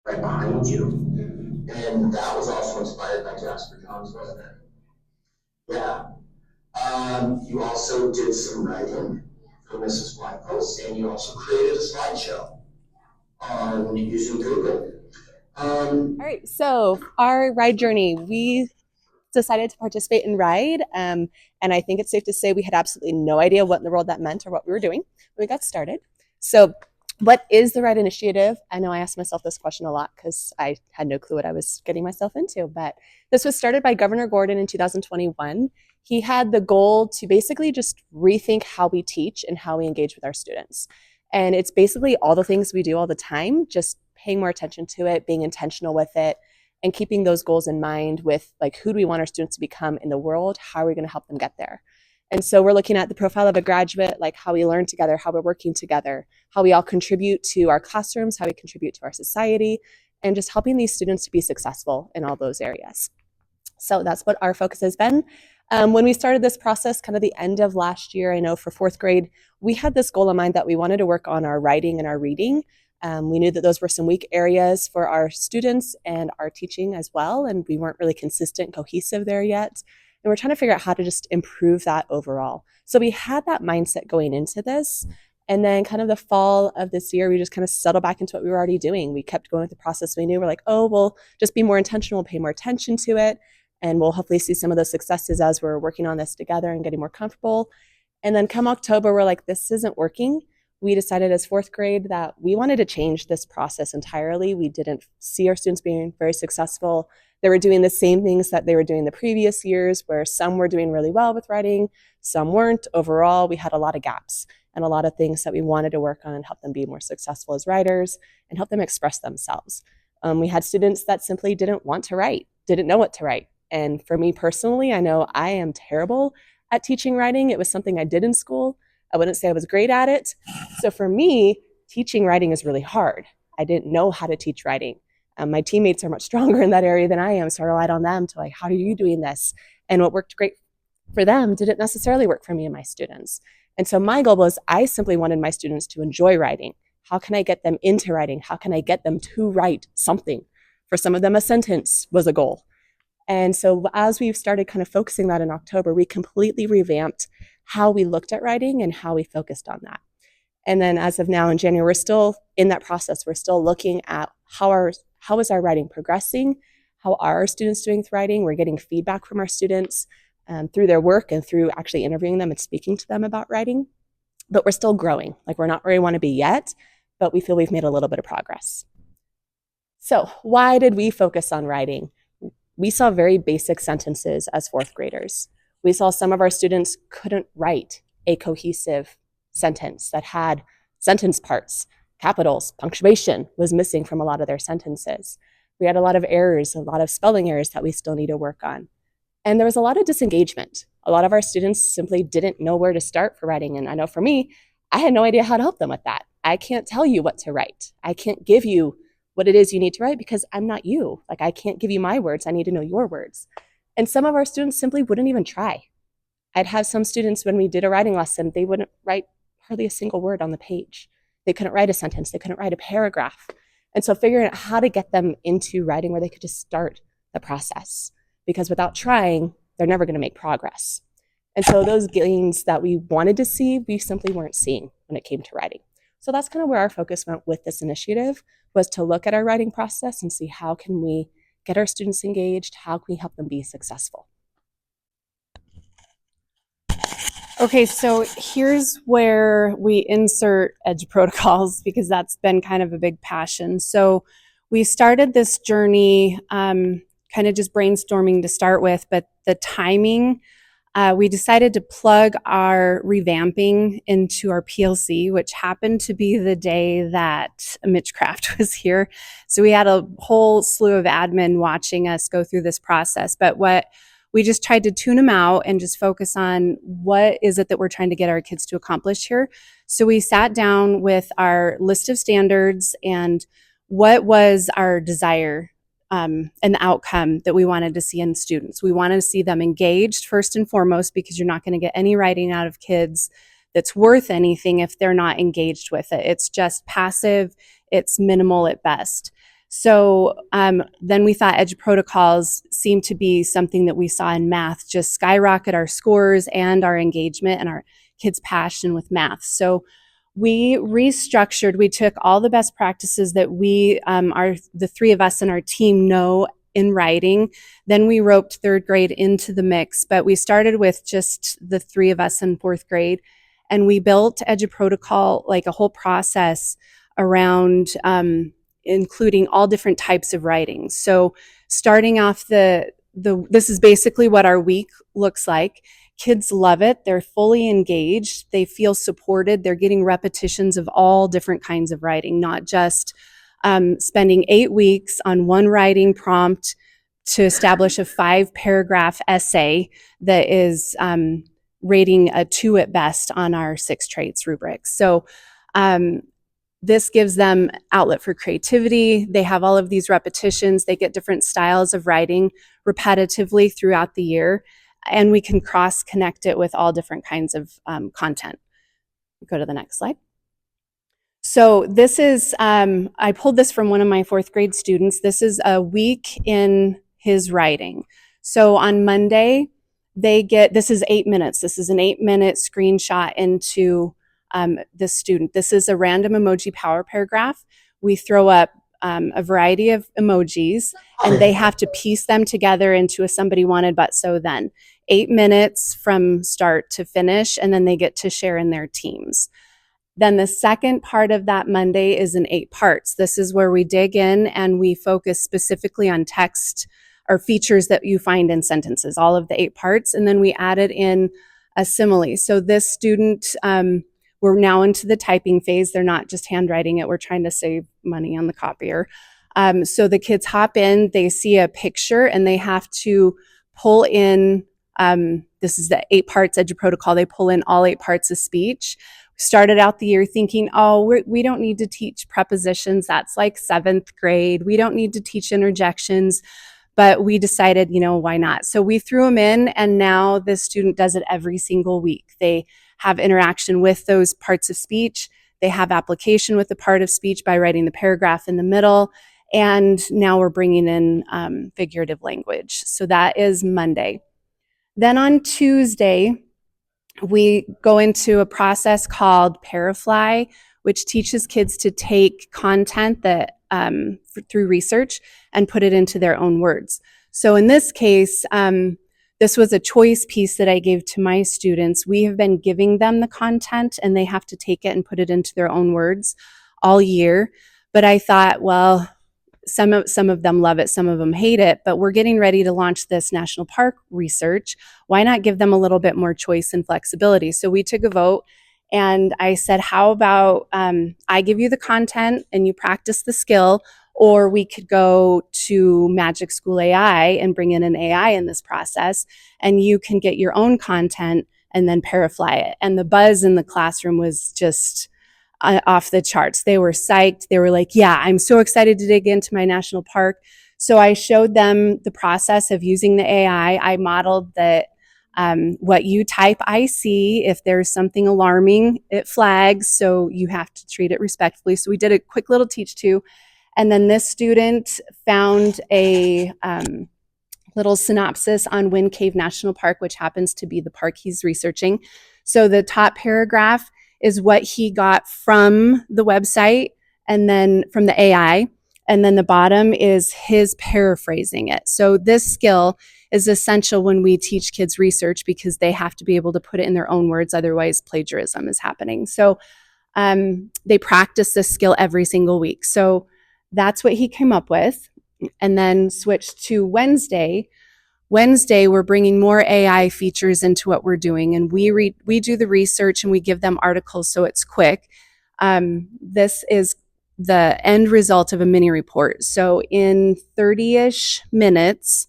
Right behind you. And that was also inspired by Jasper Johns, wasn't it? Yeah. You also did some writing for Mrs. Blackpost, and you also created a slideshow using Google. All right, so our ride journey, we decided to participate in Ride, and I think it's safe to say we had absolutely no idea what in the world that meant or what we were doing when we got started. So what is the Ride Initiative? I know I asked myself this question a lot because I had no clue what I was getting myself into, but this was started by Governor Gordon in 2021. He had the goal to basically just rethink how we teach and how we engage with our students. And it's basically all the things we do all the time, just paying more attention to it, being intentional with it, and keeping those goals in mind with like, who do we want our students to become in the world? How are we going to help them get there? And so we're looking at the profile of a graduate, like how we learn together, how we're working together, how we all contribute to our classrooms, how we contribute to our society, and just helping these students to be successful in all those areas. So that's what our focus has been. When we started this process, kind of the end of last year, I know for fourth grade, we had this goal in mind that we wanted to work on our writing and our reading. We knew that those were some weak areas for our students and our teaching as well, and we weren't really consistent, cohesive there yet. And we're trying to figure out how to just improve that overall. So we had that mindset going into this. And then kind of the fall of this year, we just kind of settled back into what we were already doing. We kept going with the process we knew. We're like, oh, we'll just be more intentional, we'll pay more attention to it. And we'll hopefully see some of those successes as we're working on this together and getting more comfortable. And then come October, we're like, this isn't working. We decided as fourth grade that we wanted to change this process entirely. We didn't see our students being very successful. They were doing the same things that they were doing the previous years, where some were doing really well with writing, some weren't. Overall, we had a lot of gaps and a lot of things that we wanted to work on and help them be more successful as writers and help them express themselves. We had students that simply didn't want to write, didn't know what to write. And for me personally, I know I am terrible at teaching writing. It was something I did in school. I wouldn't say I was great at it. So for me, teaching writing is really hard. I didn't know how to teach writing. My teammates are much stronger in that area than I am, so I relied on them to like, how are you doing this? And what worked great for them didn't necessarily work for me and my students. And so my goal was I simply wanted my students to enjoy writing. How can I get them into writing? How can I get them to write something? For some of them, a sentence was a goal. And so as we've started kind of focusing that in October, we completely revamped how we looked at writing and how we focused on that. And then as of now in January, we're still in that process. We're still looking at how is our writing progressing? How are our students doing with writing? We're getting feedback from our students through their work and through actually interviewing them and speaking to them about writing. But we're still growing. Like we're not where we want to be yet, but we feel we've made a little bit of progress. So why did we focus on writing? We saw very basic sentences as fourth graders. We saw some of our students couldn't write a cohesive sentence that had sentence parts, capitals, punctuation was missing from a lot of their sentences. We had a lot of errors, a lot of spelling errors that we still need to work on. And there was a lot of disengagement. A lot of our students simply didn't know where to start for writing. And I know for me, I had no idea how to help them with that. I can't tell you what to write. I can't give you what it is you need to write because I'm not you. Like I can't give you my words. I need to know your words. And some of our students simply wouldn't even try. I'd have some students when we did a writing lesson, they wouldn't write hardly a single word on the page. They couldn't write a sentence. They couldn't write a paragraph. And so figuring out how to get them into writing where they could just start the process, because without trying, they're never going to make progress. And so those gains that we wanted to see, we simply weren't seeing when it came to writing. So that's kind of where our focus went with this initiative, was to look at our writing process and see how can we get our students engaged, how can we help them be successful. Okay, so here's where we insert EDGE protocols because that's been kind of a big passion. So we started this journey kind of just brainstorming to start with, but the timing we decided to plug our revamping into our PLC, which happened to be the day that Mitch Kraft was here. So we had a whole slew of admin watching us go through this process. But what we just tried to tune them out and just focus on what is it that we're trying to get our kids to accomplish here. So we sat down with our list of standards and what was our desire and the outcome that we wanted to see in students. We wanted to see them engaged first and foremost, because you're not going to get any writing out of kids that's worth anything if they're not engaged with it. It's just passive, it's minimal at best. So then we thought edge protocols seemed to be something that we saw in math just skyrocket our scores and our engagement and our kids' passion with math. So we restructured, we took all the best practices that the three of us and our team know in writing. Then we roped third grade into the mix, but we started with just the three of us in fourth grade. And we built EduProtocol, like a whole process around including all different types of writing. So starting off this is basically what our week looks like. Kids love it. They're fully engaged. They feel supported. They're getting repetitions of all different kinds of writing, not just spending 8 weeks on one writing prompt to establish a 5-paragraph essay that is rating a 2 at best on our 6 traits rubric. So this gives them outlet for creativity. They have all of these repetitions. They get different styles of writing repetitively throughout the year. And we can cross-connect it with all different kinds of content. Go to the next slide. So this is, I pulled this from one of my fourth grade students. This is a week in his writing. So on Monday, this is 8 minutes. This is an 8-minute screenshot into this student. This is a random emoji power paragraph. We throw up a variety of emojis, and they have to piece them together into a somebody wanted but so then. 8 minutes from start to finish, and then they get to share in their teams. Then the second part of that Monday is in 8 parts. This is where we dig in and we focus specifically on text or features that you find in sentences, all of the 8 parts, and then we added in a simile. So this student, we're now into the typing phase. They're not just handwriting it. We're trying to save money on the copier. So the kids hop in, they see a picture, and they have to pull in, this is the 8 parts EduProtocol. They pull in all 8 parts of speech. Started out the year thinking, we don't need to teach prepositions. That's like 7th grade. We don't need to teach interjections. But we decided, why not? So we threw them in, and now this student does it every single week. They have interaction with those parts of speech. They have application with the part of speech by writing the paragraph in the middle. And now we're bringing in figurative language. So that is Monday. Then on Tuesday, we go into a process called Parafly, which teaches kids to take content that through research and put it into their own words. So in this case, this was a choice piece that I gave to my students. We have been giving them the content, and they have to take it and put it into their own words all year. But I thought, well, some of them love it, some of them hate it, but we're getting ready to launch this national park research. Why not give them a little bit more choice and flexibility? So we took a vote, and I said, how about I give you the content and you practice the skill, or we could go to Magic School AI and bring in an AI in this process, and you can get your own content and then parafly it. And the buzz in the classroom was just off the charts. They were psyched. They were like, yeah, I'm so excited to dig into my national park. So I showed them the process of using the AI. I modeled that what you type, I see. If there's something alarming, it flags. So you have to treat it respectfully. So we did a quick little teach to. And then this student found a little synopsis on Wind Cave National Park, which happens to be the park he's researching. So the top paragraph is what he got from the website and then from the AI. And then the bottom is his paraphrasing it. So this skill is essential when we teach kids research, because they have to be able to put it in their own words. Otherwise, plagiarism is happening. So they practice this skill every single week. So that's what he came up with. And then switched to Wednesday. Wednesday, we're bringing more AI features into what we're doing, and we do the research and we give them articles so it's quick. This is the end result of a mini report. So in 30-ish minutes,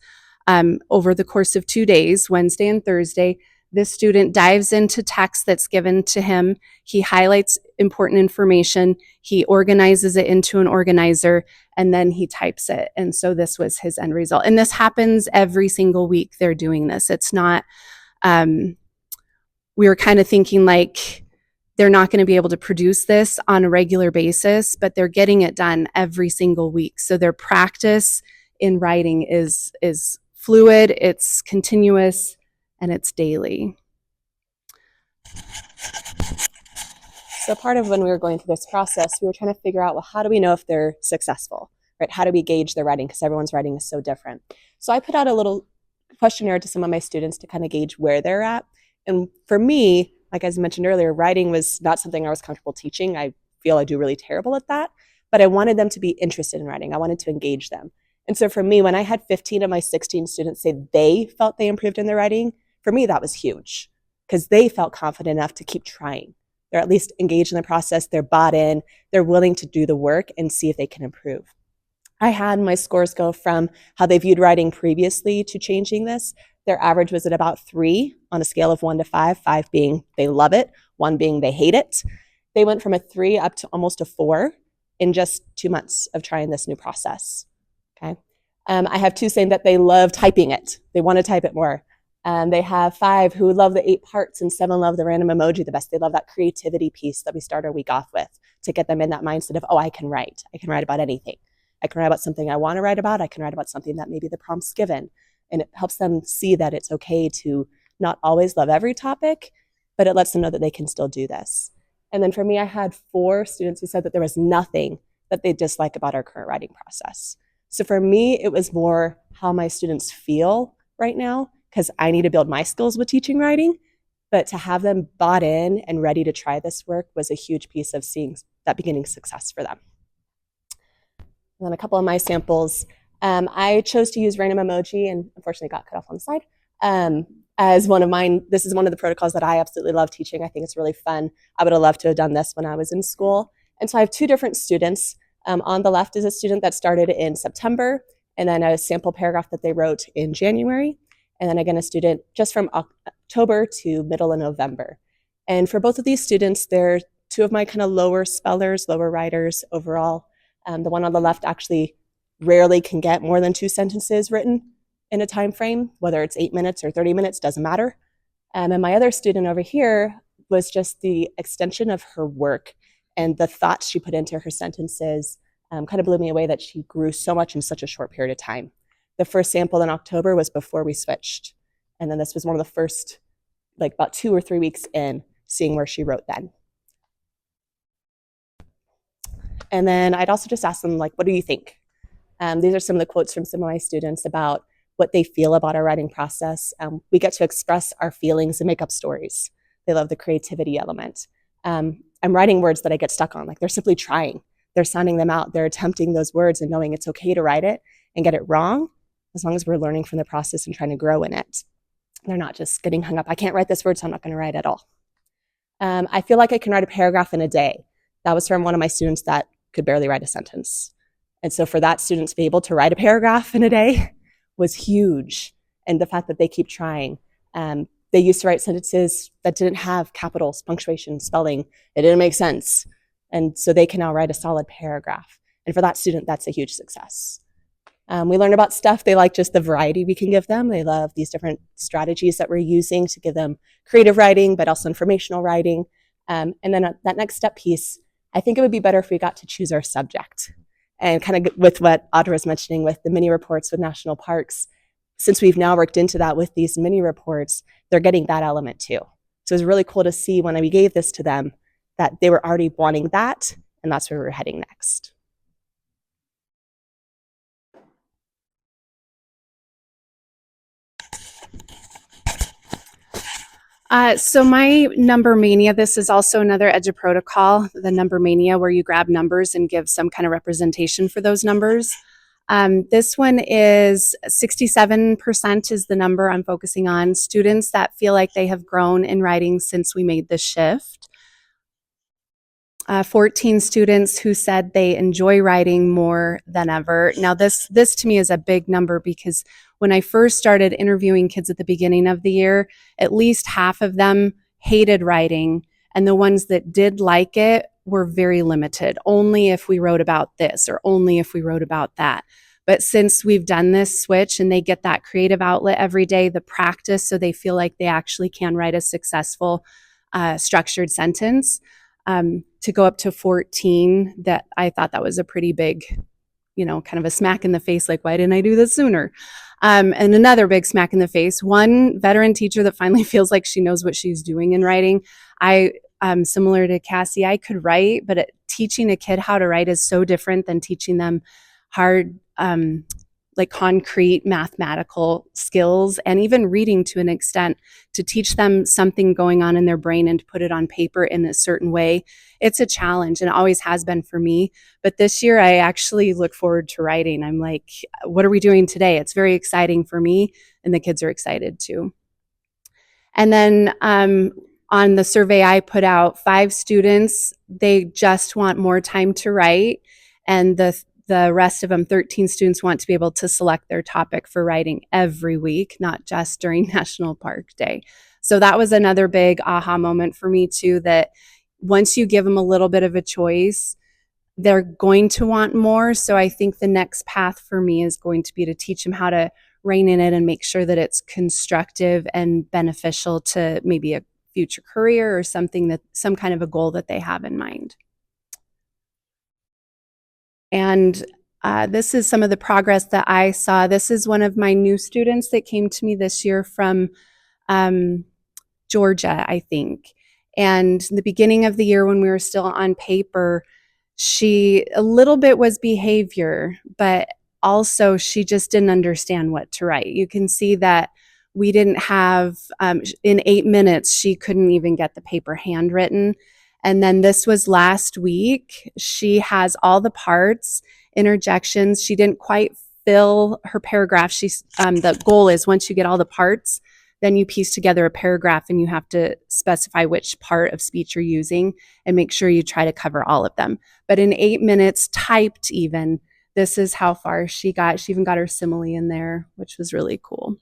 over the course of 2 days, Wednesday and Thursday, this student dives into text that's given to him. He highlights important information. He organizes it into an organizer, and then he types it. And so this was his end result. And this happens every single week they're doing this. It's not, we were kind of thinking like they're not going to be able to produce this on a regular basis, but they're getting it done every single week. So their practice in writing is fluid, it's continuous, and it's daily. So part of when we were going through this process, we were trying to figure out, well, how do we know if they're successful, right? How do we gauge their writing? Because everyone's writing is so different. So I put out a little questionnaire to some of my students to kind of gauge where they're at. And for me, like as I mentioned earlier, writing was not something I was comfortable teaching. I feel I do really terrible at that, but I wanted them to be interested in writing. I wanted to engage them. And so for me, when I had 15 of my 16 students say they felt they improved in their writing, for me, that was huge because they felt confident enough to keep trying. They're at least engaged in the process. They're bought in. They're willing to do the work and see if they can improve. I had my scores go from how they viewed writing previously to changing this. Their average was at about 3 on a scale of 1 to 5, 5 being they love it, 1 being they hate it. They went from a 3 up to almost a 4 in just 2 months of trying this new process. Okay. I have 2 saying that they love typing it. They want to type it more. They have 5 who love the 8 parts and 7 love the random emoji the best. They love that creativity piece that we start our week off with to get them in that mindset of, oh, I can write. I can write about anything. I can write about something I want to write about. I can write about something that maybe the prompt's given. And it helps them see that it's okay to not always love every topic, but it lets them know that they can still do this. And then for me, I had 4 students who said that there was nothing that they dislike about our current writing process. So for me, it was more how my students feel right now, because I need to build my skills with teaching writing, but to have them bought in and ready to try this work was a huge piece of seeing that beginning success for them. And then a couple of my samples, I chose to use random emoji and unfortunately got cut off on the side as one of mine. This is one of the protocols that I absolutely love teaching. I think it's really fun. I would have loved to have done this when I was in school. And so I have 2 different students. On the left is a student that started in September, and then a sample paragraph that they wrote in January. And then again, a student just from October to middle of November. And for both of these students, they're 2 of my kind of lower spellers, lower writers overall. The one on the left actually rarely can get more than 2 sentences written in a time frame, whether it's 8 minutes or 30 minutes, doesn't matter. And my other student over here was just the extension of her work and the thoughts she put into her sentences kind of blew me away that she grew so much in such a short period of time. The first sample in October was before we switched. And then this was one of the first, like about 2 or 3 weeks in, seeing where she wrote then. And then I'd also just ask them, like, what do you think? These are some of the quotes from some of my students about what they feel about our writing process. We get to express our feelings and make up stories. They love the creativity element. I'm writing words that I get stuck on, like they're simply trying. They're sounding them out. They're attempting those words and knowing it's okay to write it and get it wrong, as long as we're learning from the process and trying to grow in it. They're not just getting hung up. I can't write this word, so I'm not going to write at all. I feel like I can write a paragraph in a day. That was from one of my students that could barely write a sentence. And so for that student to be able to write a paragraph in a day was huge. And the fact that they keep trying. They used to write sentences that didn't have capitals, punctuation, spelling. It didn't make sense. And so they can now write a solid paragraph. And for that student, that's a huge success. We learn about stuff. They like just the variety we can give them. They love these different strategies that we're using to give them creative writing, but also informational writing. And then that next step piece, I think it would be better if we got to choose our subject. And kind of with what Audra was mentioning with the mini reports with national parks, since we've now worked into that with these mini reports, they're getting that element too. So it was really cool to see when we gave this to them that they were already wanting that, and that's where we're heading next. So my number mania, this is also another EDGE protocol, the number mania, where you grab numbers and give some kind of representation for those numbers. This one is 67% is the number I'm focusing on. Students that feel like they have grown in writing since we made the shift. 14 students who said they enjoy writing more than ever. Now this to me is a big number because when I first started interviewing kids at the beginning of the year, at least half of them hated writing, and the ones that did like it were very limited. Only if we wrote about this or only if we wrote about that. But since we've done this switch and they get that creative outlet every day, the practice, so they feel like they actually can write a successful structured sentence, to go up to 14, that I thought that was a pretty big, kind of a smack in the face, like, why didn't I do this sooner? And another big smack in the face, one veteran teacher that finally feels like she knows what she's doing in writing. Similar to Cassie, I could write, but teaching a kid how to write is so different than teaching them hard, like concrete mathematical skills, and even reading to an extent, to teach them something going on in their brain and to put it on paper in a certain way. It's a challenge, and it always has been for me. But this year I actually look forward to writing. I'm like, what are we doing today? It's very exciting for me, and the kids are excited too. And then on the survey I put out, 5 students, they just want more time to write, and the rest of them, 13 students, want to be able to select their topic for writing every week, not just during National Park Day. So that was another big aha moment for me too, that once you give them a little bit of a choice, they're going to want more. So I think the next path for me is going to be to teach them how to rein in it and make sure that it's constructive and beneficial to maybe a future career or some kind of a goal that they have in mind. And this is some of the progress that I saw. This is one of my new students that came to me this year from Georgia, I think. And in the beginning of the year when we were still on paper, she a little bit was behavior, but also she just didn't understand what to write. You can see that we didn't have, in 8 minutes, she couldn't even get the paper handwritten. And then this was last week. She has all the parts, interjections. She didn't quite fill her paragraph. The goal is once you get all the parts, then you piece together a paragraph and you have to specify which part of speech you're using and make sure you try to cover all of them. But in 8 minutes, typed even, this is how far she got. She even got her simile in there, which was really cool.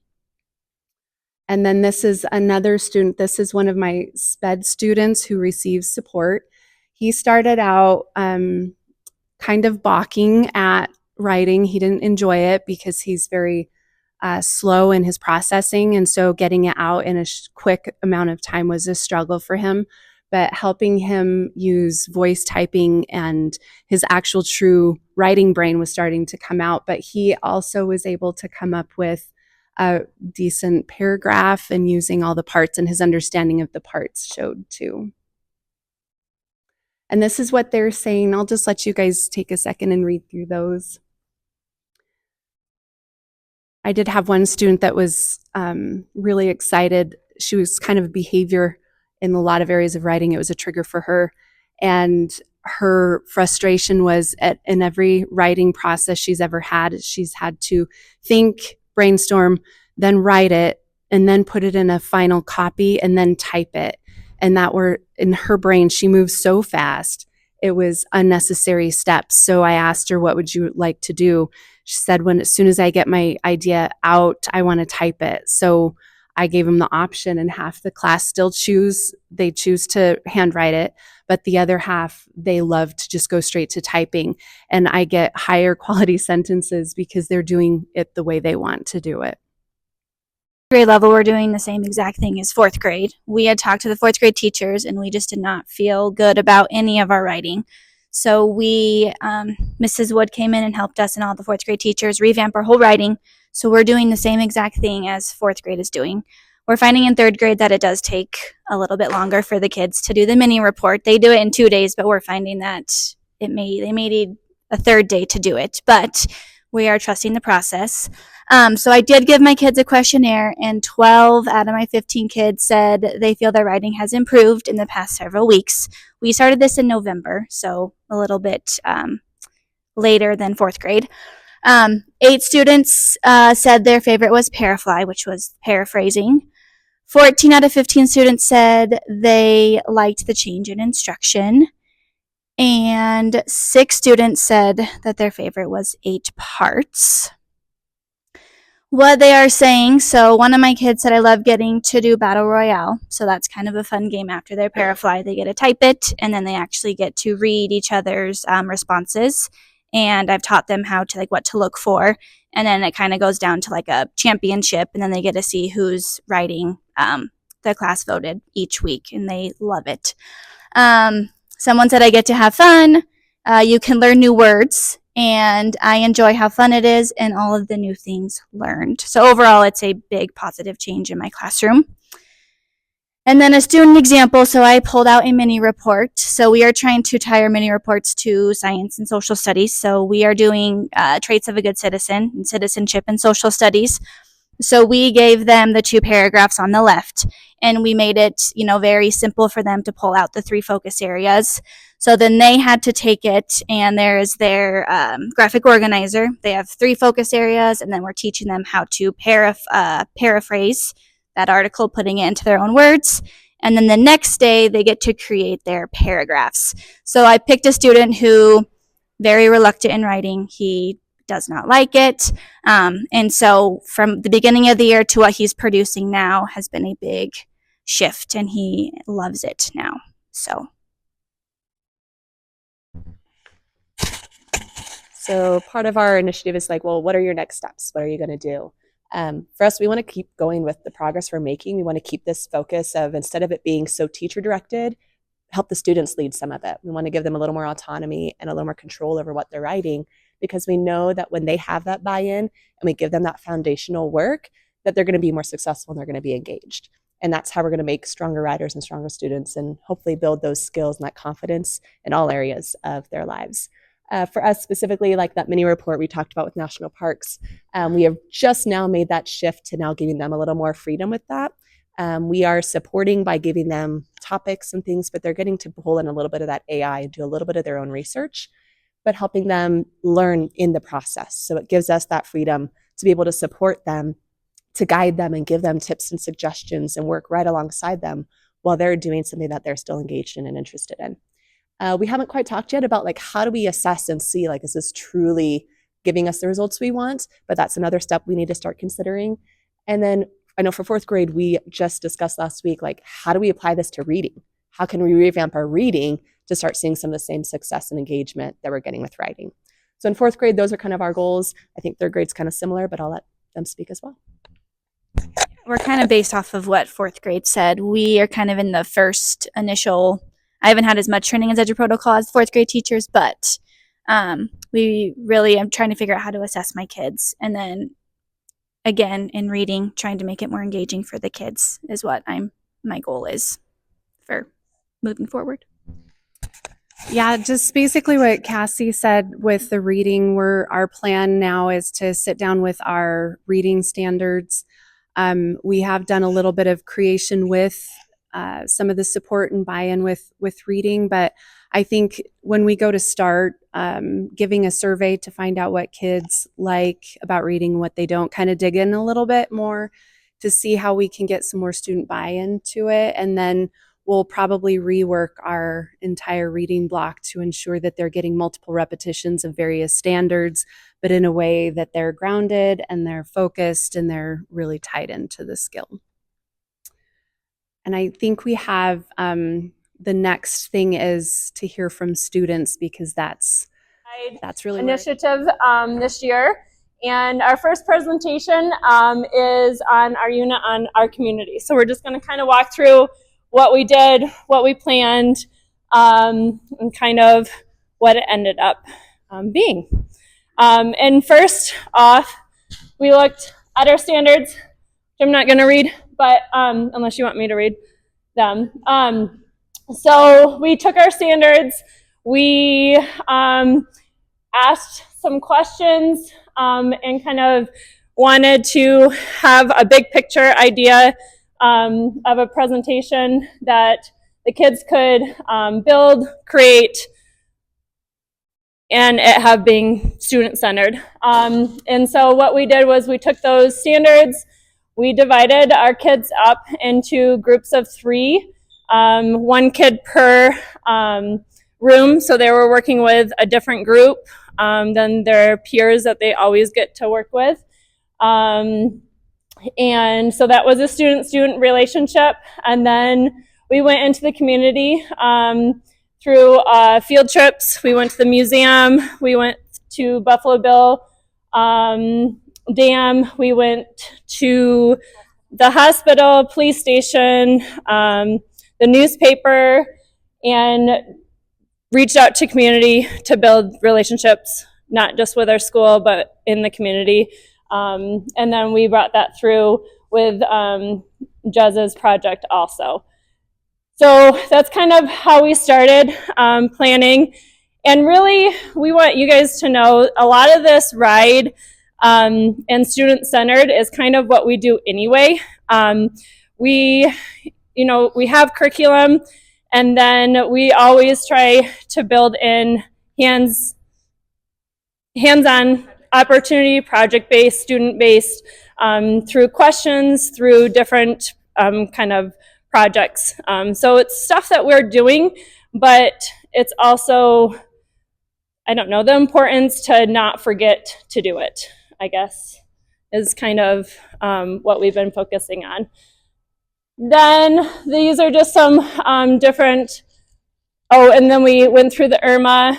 And then this is another student. This is one of my SPED students who receives support. He started out kind of balking at writing. He didn't enjoy it because he's very slow in his processing. And so getting it out in a quick amount of time was a struggle for him. But helping him use voice typing and his actual true writing brain was starting to come out. But he also was able to come up with a decent paragraph and using all the parts, and his understanding of the parts showed too. And this is what they're saying. I'll just let you guys take a second and read through those. I did have one student that was really excited. She was kind of behavior in a lot of areas of writing. It was a trigger for her. And her frustration was in every writing process she's ever had, she's had to think, brainstorm, then write it, and then put it in a final copy and then type it. And that were in her brain, she moves so fast, it was unnecessary steps. So I asked her, what would you like to do? She said, as soon as I get my idea out, I want to type it. So I gave them the option, and half the class still choose to handwrite it, but the other half, they love to just go straight to typing. And I get higher quality sentences because they're doing it the way they want to do it. Grade level, we're doing the same exact thing as 4th grade. We had talked to the 4th grade teachers, and we just did not feel good about any of our writing. So Mrs. Wood came in and helped us and all the 4th grade teachers revamp our whole writing. So we're doing the same exact thing as 4th grade is doing. We're finding in 3rd grade that it does take a little bit longer for the kids to do the mini report. They do it in 2 days, but we're finding that they may need a 3rd day to do it. But we are trusting the process. So I did give my kids a questionnaire, and 12 out of my 15 kids said they feel their writing has improved in the past several weeks. We started this in November, so a little bit later than 4th grade. 8 students said their favorite was Parafly, which was paraphrasing. 14 out of 15 students said they liked the change in instruction. And 6 students said that their favorite was 8 parts. What they are saying, so one of my kids said, I love getting to do Battle Royale. So that's kind of a fun game after their Parafly. They get to type it, and then they actually get to read each other's responses. And I've taught them how to, like, what to look for. And then it kind of goes down to like a championship, and then they get to see who's writing the class voted each week, and they love it. Someone said I get to have fun. You can learn new words, and I enjoy how fun it is and all of the new things learned. So overall, it's a big positive change in my classroom. And then a student example, so I pulled out a mini report. So we are trying to tie our mini reports to science and social studies. So we are doing traits of a good citizen and citizenship and social studies. So we gave them the 2 paragraphs on the left, and we made it, very simple for them to pull out the 3 focus areas. So then they had to take it, and there is their graphic organizer. They have 3 focus areas, and then we're teaching them how to paraphrase that article, putting it into their own words. And then the next day, they get to create their paragraphs. So I picked a student who very reluctant in writing. He does not like it. And so from the beginning of the year to what he's producing now has been a big shift, and he loves it now. So part of our initiative is like, well, what are your next steps? What are you going to do? For us, we want to keep going with the progress we're making. We want to keep this focus of, instead of it being so teacher directed, help the students lead some of it. We want to give them a little more autonomy and a little more control over what they're writing, because we know that when they have that buy-in and we give them that foundational work, that they're going to be more successful and they're going to be engaged. And that's how we're going to make stronger writers and stronger students, and hopefully build those skills and that confidence in all areas of their lives. For us specifically, like that mini report we talked about with national parks, we have just now made that shift to now giving them a little more freedom with that. We are supporting by giving them topics and things, but they're getting to pull in a little bit of that AI and do a little bit of their own research, but helping them learn in the process. So it gives us that freedom to be able to support them, to guide them and give them tips and suggestions and work right alongside them while they're doing something that they're still engaged in and interested in. We haven't quite talked yet about, like, how do we assess and see, like, is this truly giving us the results we want? But that's another step we need to start considering. And then I know for 4th grade, we just discussed last week, like, how do we apply this to reading? How can we revamp our reading to start seeing some of the same success and engagement that we're getting with writing? So in 4th grade, those are kind of our goals. I think 3rd grade's kind of similar, but I'll let them speak as well. We're kind of based off of what 4th grade said. We are kind of in the first initial, I haven't had as much training as Edu Protocol as 4th grade teachers, but we really am trying to figure out how to assess my kids. And then again, in reading, trying to make it more engaging for the kids is what my goal is for moving forward. Yeah, just basically what Cassie said with the reading. Our plan now is to sit down with our reading standards. We have done a little bit of creation with some of the support and buy-in with reading, but I think when we go to start giving a survey to find out what kids like about reading, what they don't, kind of dig in a little bit more to see how we can get some more student buy-in to it. And then we'll probably rework our entire reading block to ensure that they're getting multiple repetitions of various standards, but in a way that they're grounded and they're focused and they're really tied into the skill. And I think we have the next thing is to hear from students, because that's really initiative this year. And our first presentation is on our unit on our community. So we're just going to kind of walk through what we did, what we planned, and kind of what it ended up being. And first off, we looked at our standards, which I'm not going to read, but unless you want me to read them. So we took our standards, we asked some questions and kind of wanted to have a big picture idea of a presentation that the kids could build, create, and it have being student-centered. And so what we did was we took those standards, we divided our kids up into groups of 3, 1 kid per room, so they were working with a different group than their peers that they always get to work with. And so that was a student-student relationship. And then we went into the community through field trips. We went to the museum. We went to Buffalo Bill Dam. We went to the hospital, police station, the newspaper, and reached out to community to build relationships, not just with our school, but in the community. And then we brought that through with Jez's project also. So that's kind of how we started planning. And really, we want you guys to know a lot of this ride and student-centered is kind of what we do anyway. We have curriculum, and then we always try to build in hands-on opportunity, project-based, student-based, through questions, through different kind of projects. So it's stuff that we're doing, but it's also, I don't know, the importance to not forget to do it, I guess, is kind of what we've been focusing on. Then these are just some different, and then we went through the Irma.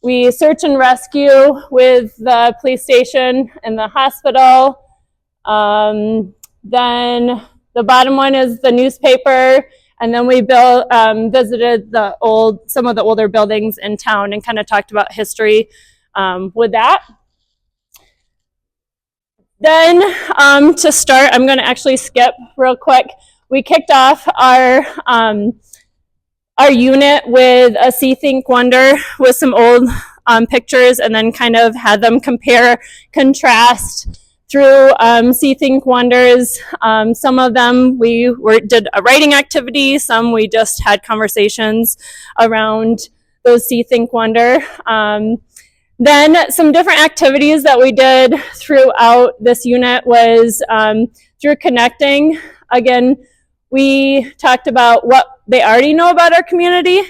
We search and rescue with the police station and the hospital. Then the bottom one is the newspaper, and then we visited some of the older buildings in town and kind of talked about history with that. Then to start, I'm going to actually skip real quick. We kicked off our unit with a See, Think, Wonder with some old pictures, and then kind of had them compare, contrast through See, Think, Wonders. Some of them we did a writing activity, some we just had conversations around those See, Think, Wonder. Then some different activities that we did throughout this unit was through connecting. Again, we talked about what they already know about our community.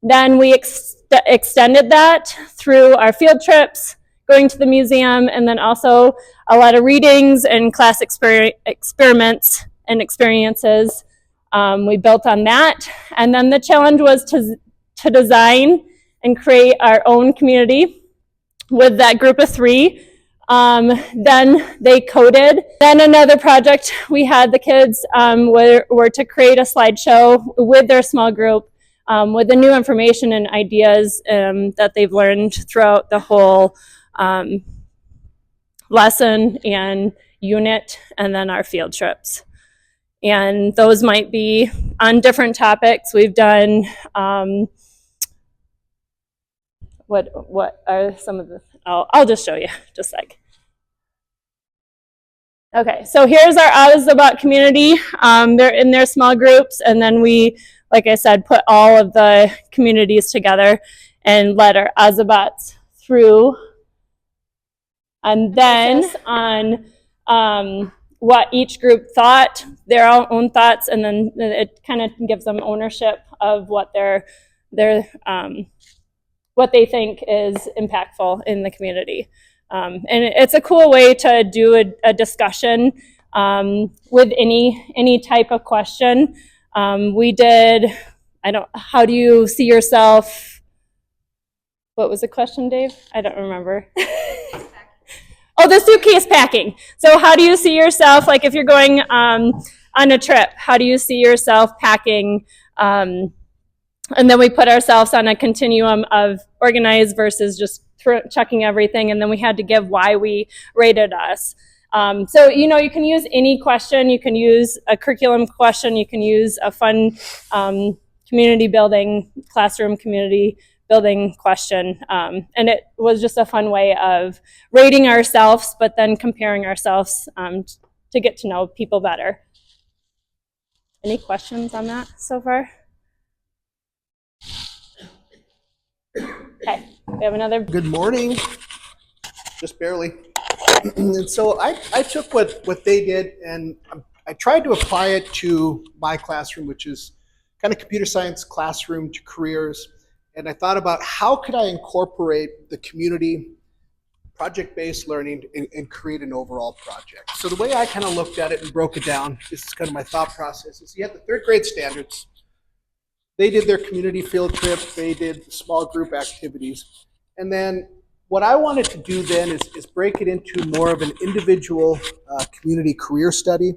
Then we extended that through our field trips, going to the museum, and then also a lot of readings and class experiments and experiences. We built on that. And then the challenge was to design and create our own community with that group of 3. Then they coded. Then another project we had the kids were to create a slideshow with their small group with the new information and ideas that they've learned throughout the whole lesson and unit, and then our field trips. And those might be on different topics. We've done, what are some of the, I'll just show you, just like. Okay, so here's our Azabat community. They're in their small groups, and then we, like I said, put all of the communities together and led our Azabats through. And then on what each group thought, their own thoughts, and then it kind of gives them ownership of what what they think is impactful in the community. And it's a cool way to do a discussion with any type of question. We did, how do you see yourself? What was the question, Dave? I don't remember. Oh, the suitcase packing. So how do you see yourself, like if you're going on a trip, how do you see yourself packing? And then we put ourselves on a continuum of organized versus just chucking everything, and then we had to give why we rated us. So, you can use any question. You can use a curriculum question. You can use a fun community building, classroom community building question. And it was just a fun way of rating ourselves, but then comparing ourselves to get to know people better. Any questions on that so far? Okay, we have another. Good morning. Just barely. And so I took what they did and I tried to apply it to my classroom, which is kind of computer science classroom to careers. And I thought about how could I incorporate the community project-based learning and create an overall project. So the way I kind of looked at it and broke it down, this is kind of my thought process, is you have the third grade standards. They did their community field trip, they did small group activities. And then what I wanted to do then is break it into more of an individual community career study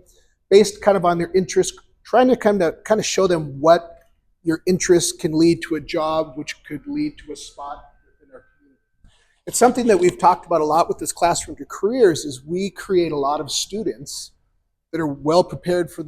based kind of on their interest, trying to kind of show them what your interests can lead to a job, which could lead to a spot within our community. It's something that we've talked about a lot with this Classroom to Careers is we create a lot of students that are well prepared for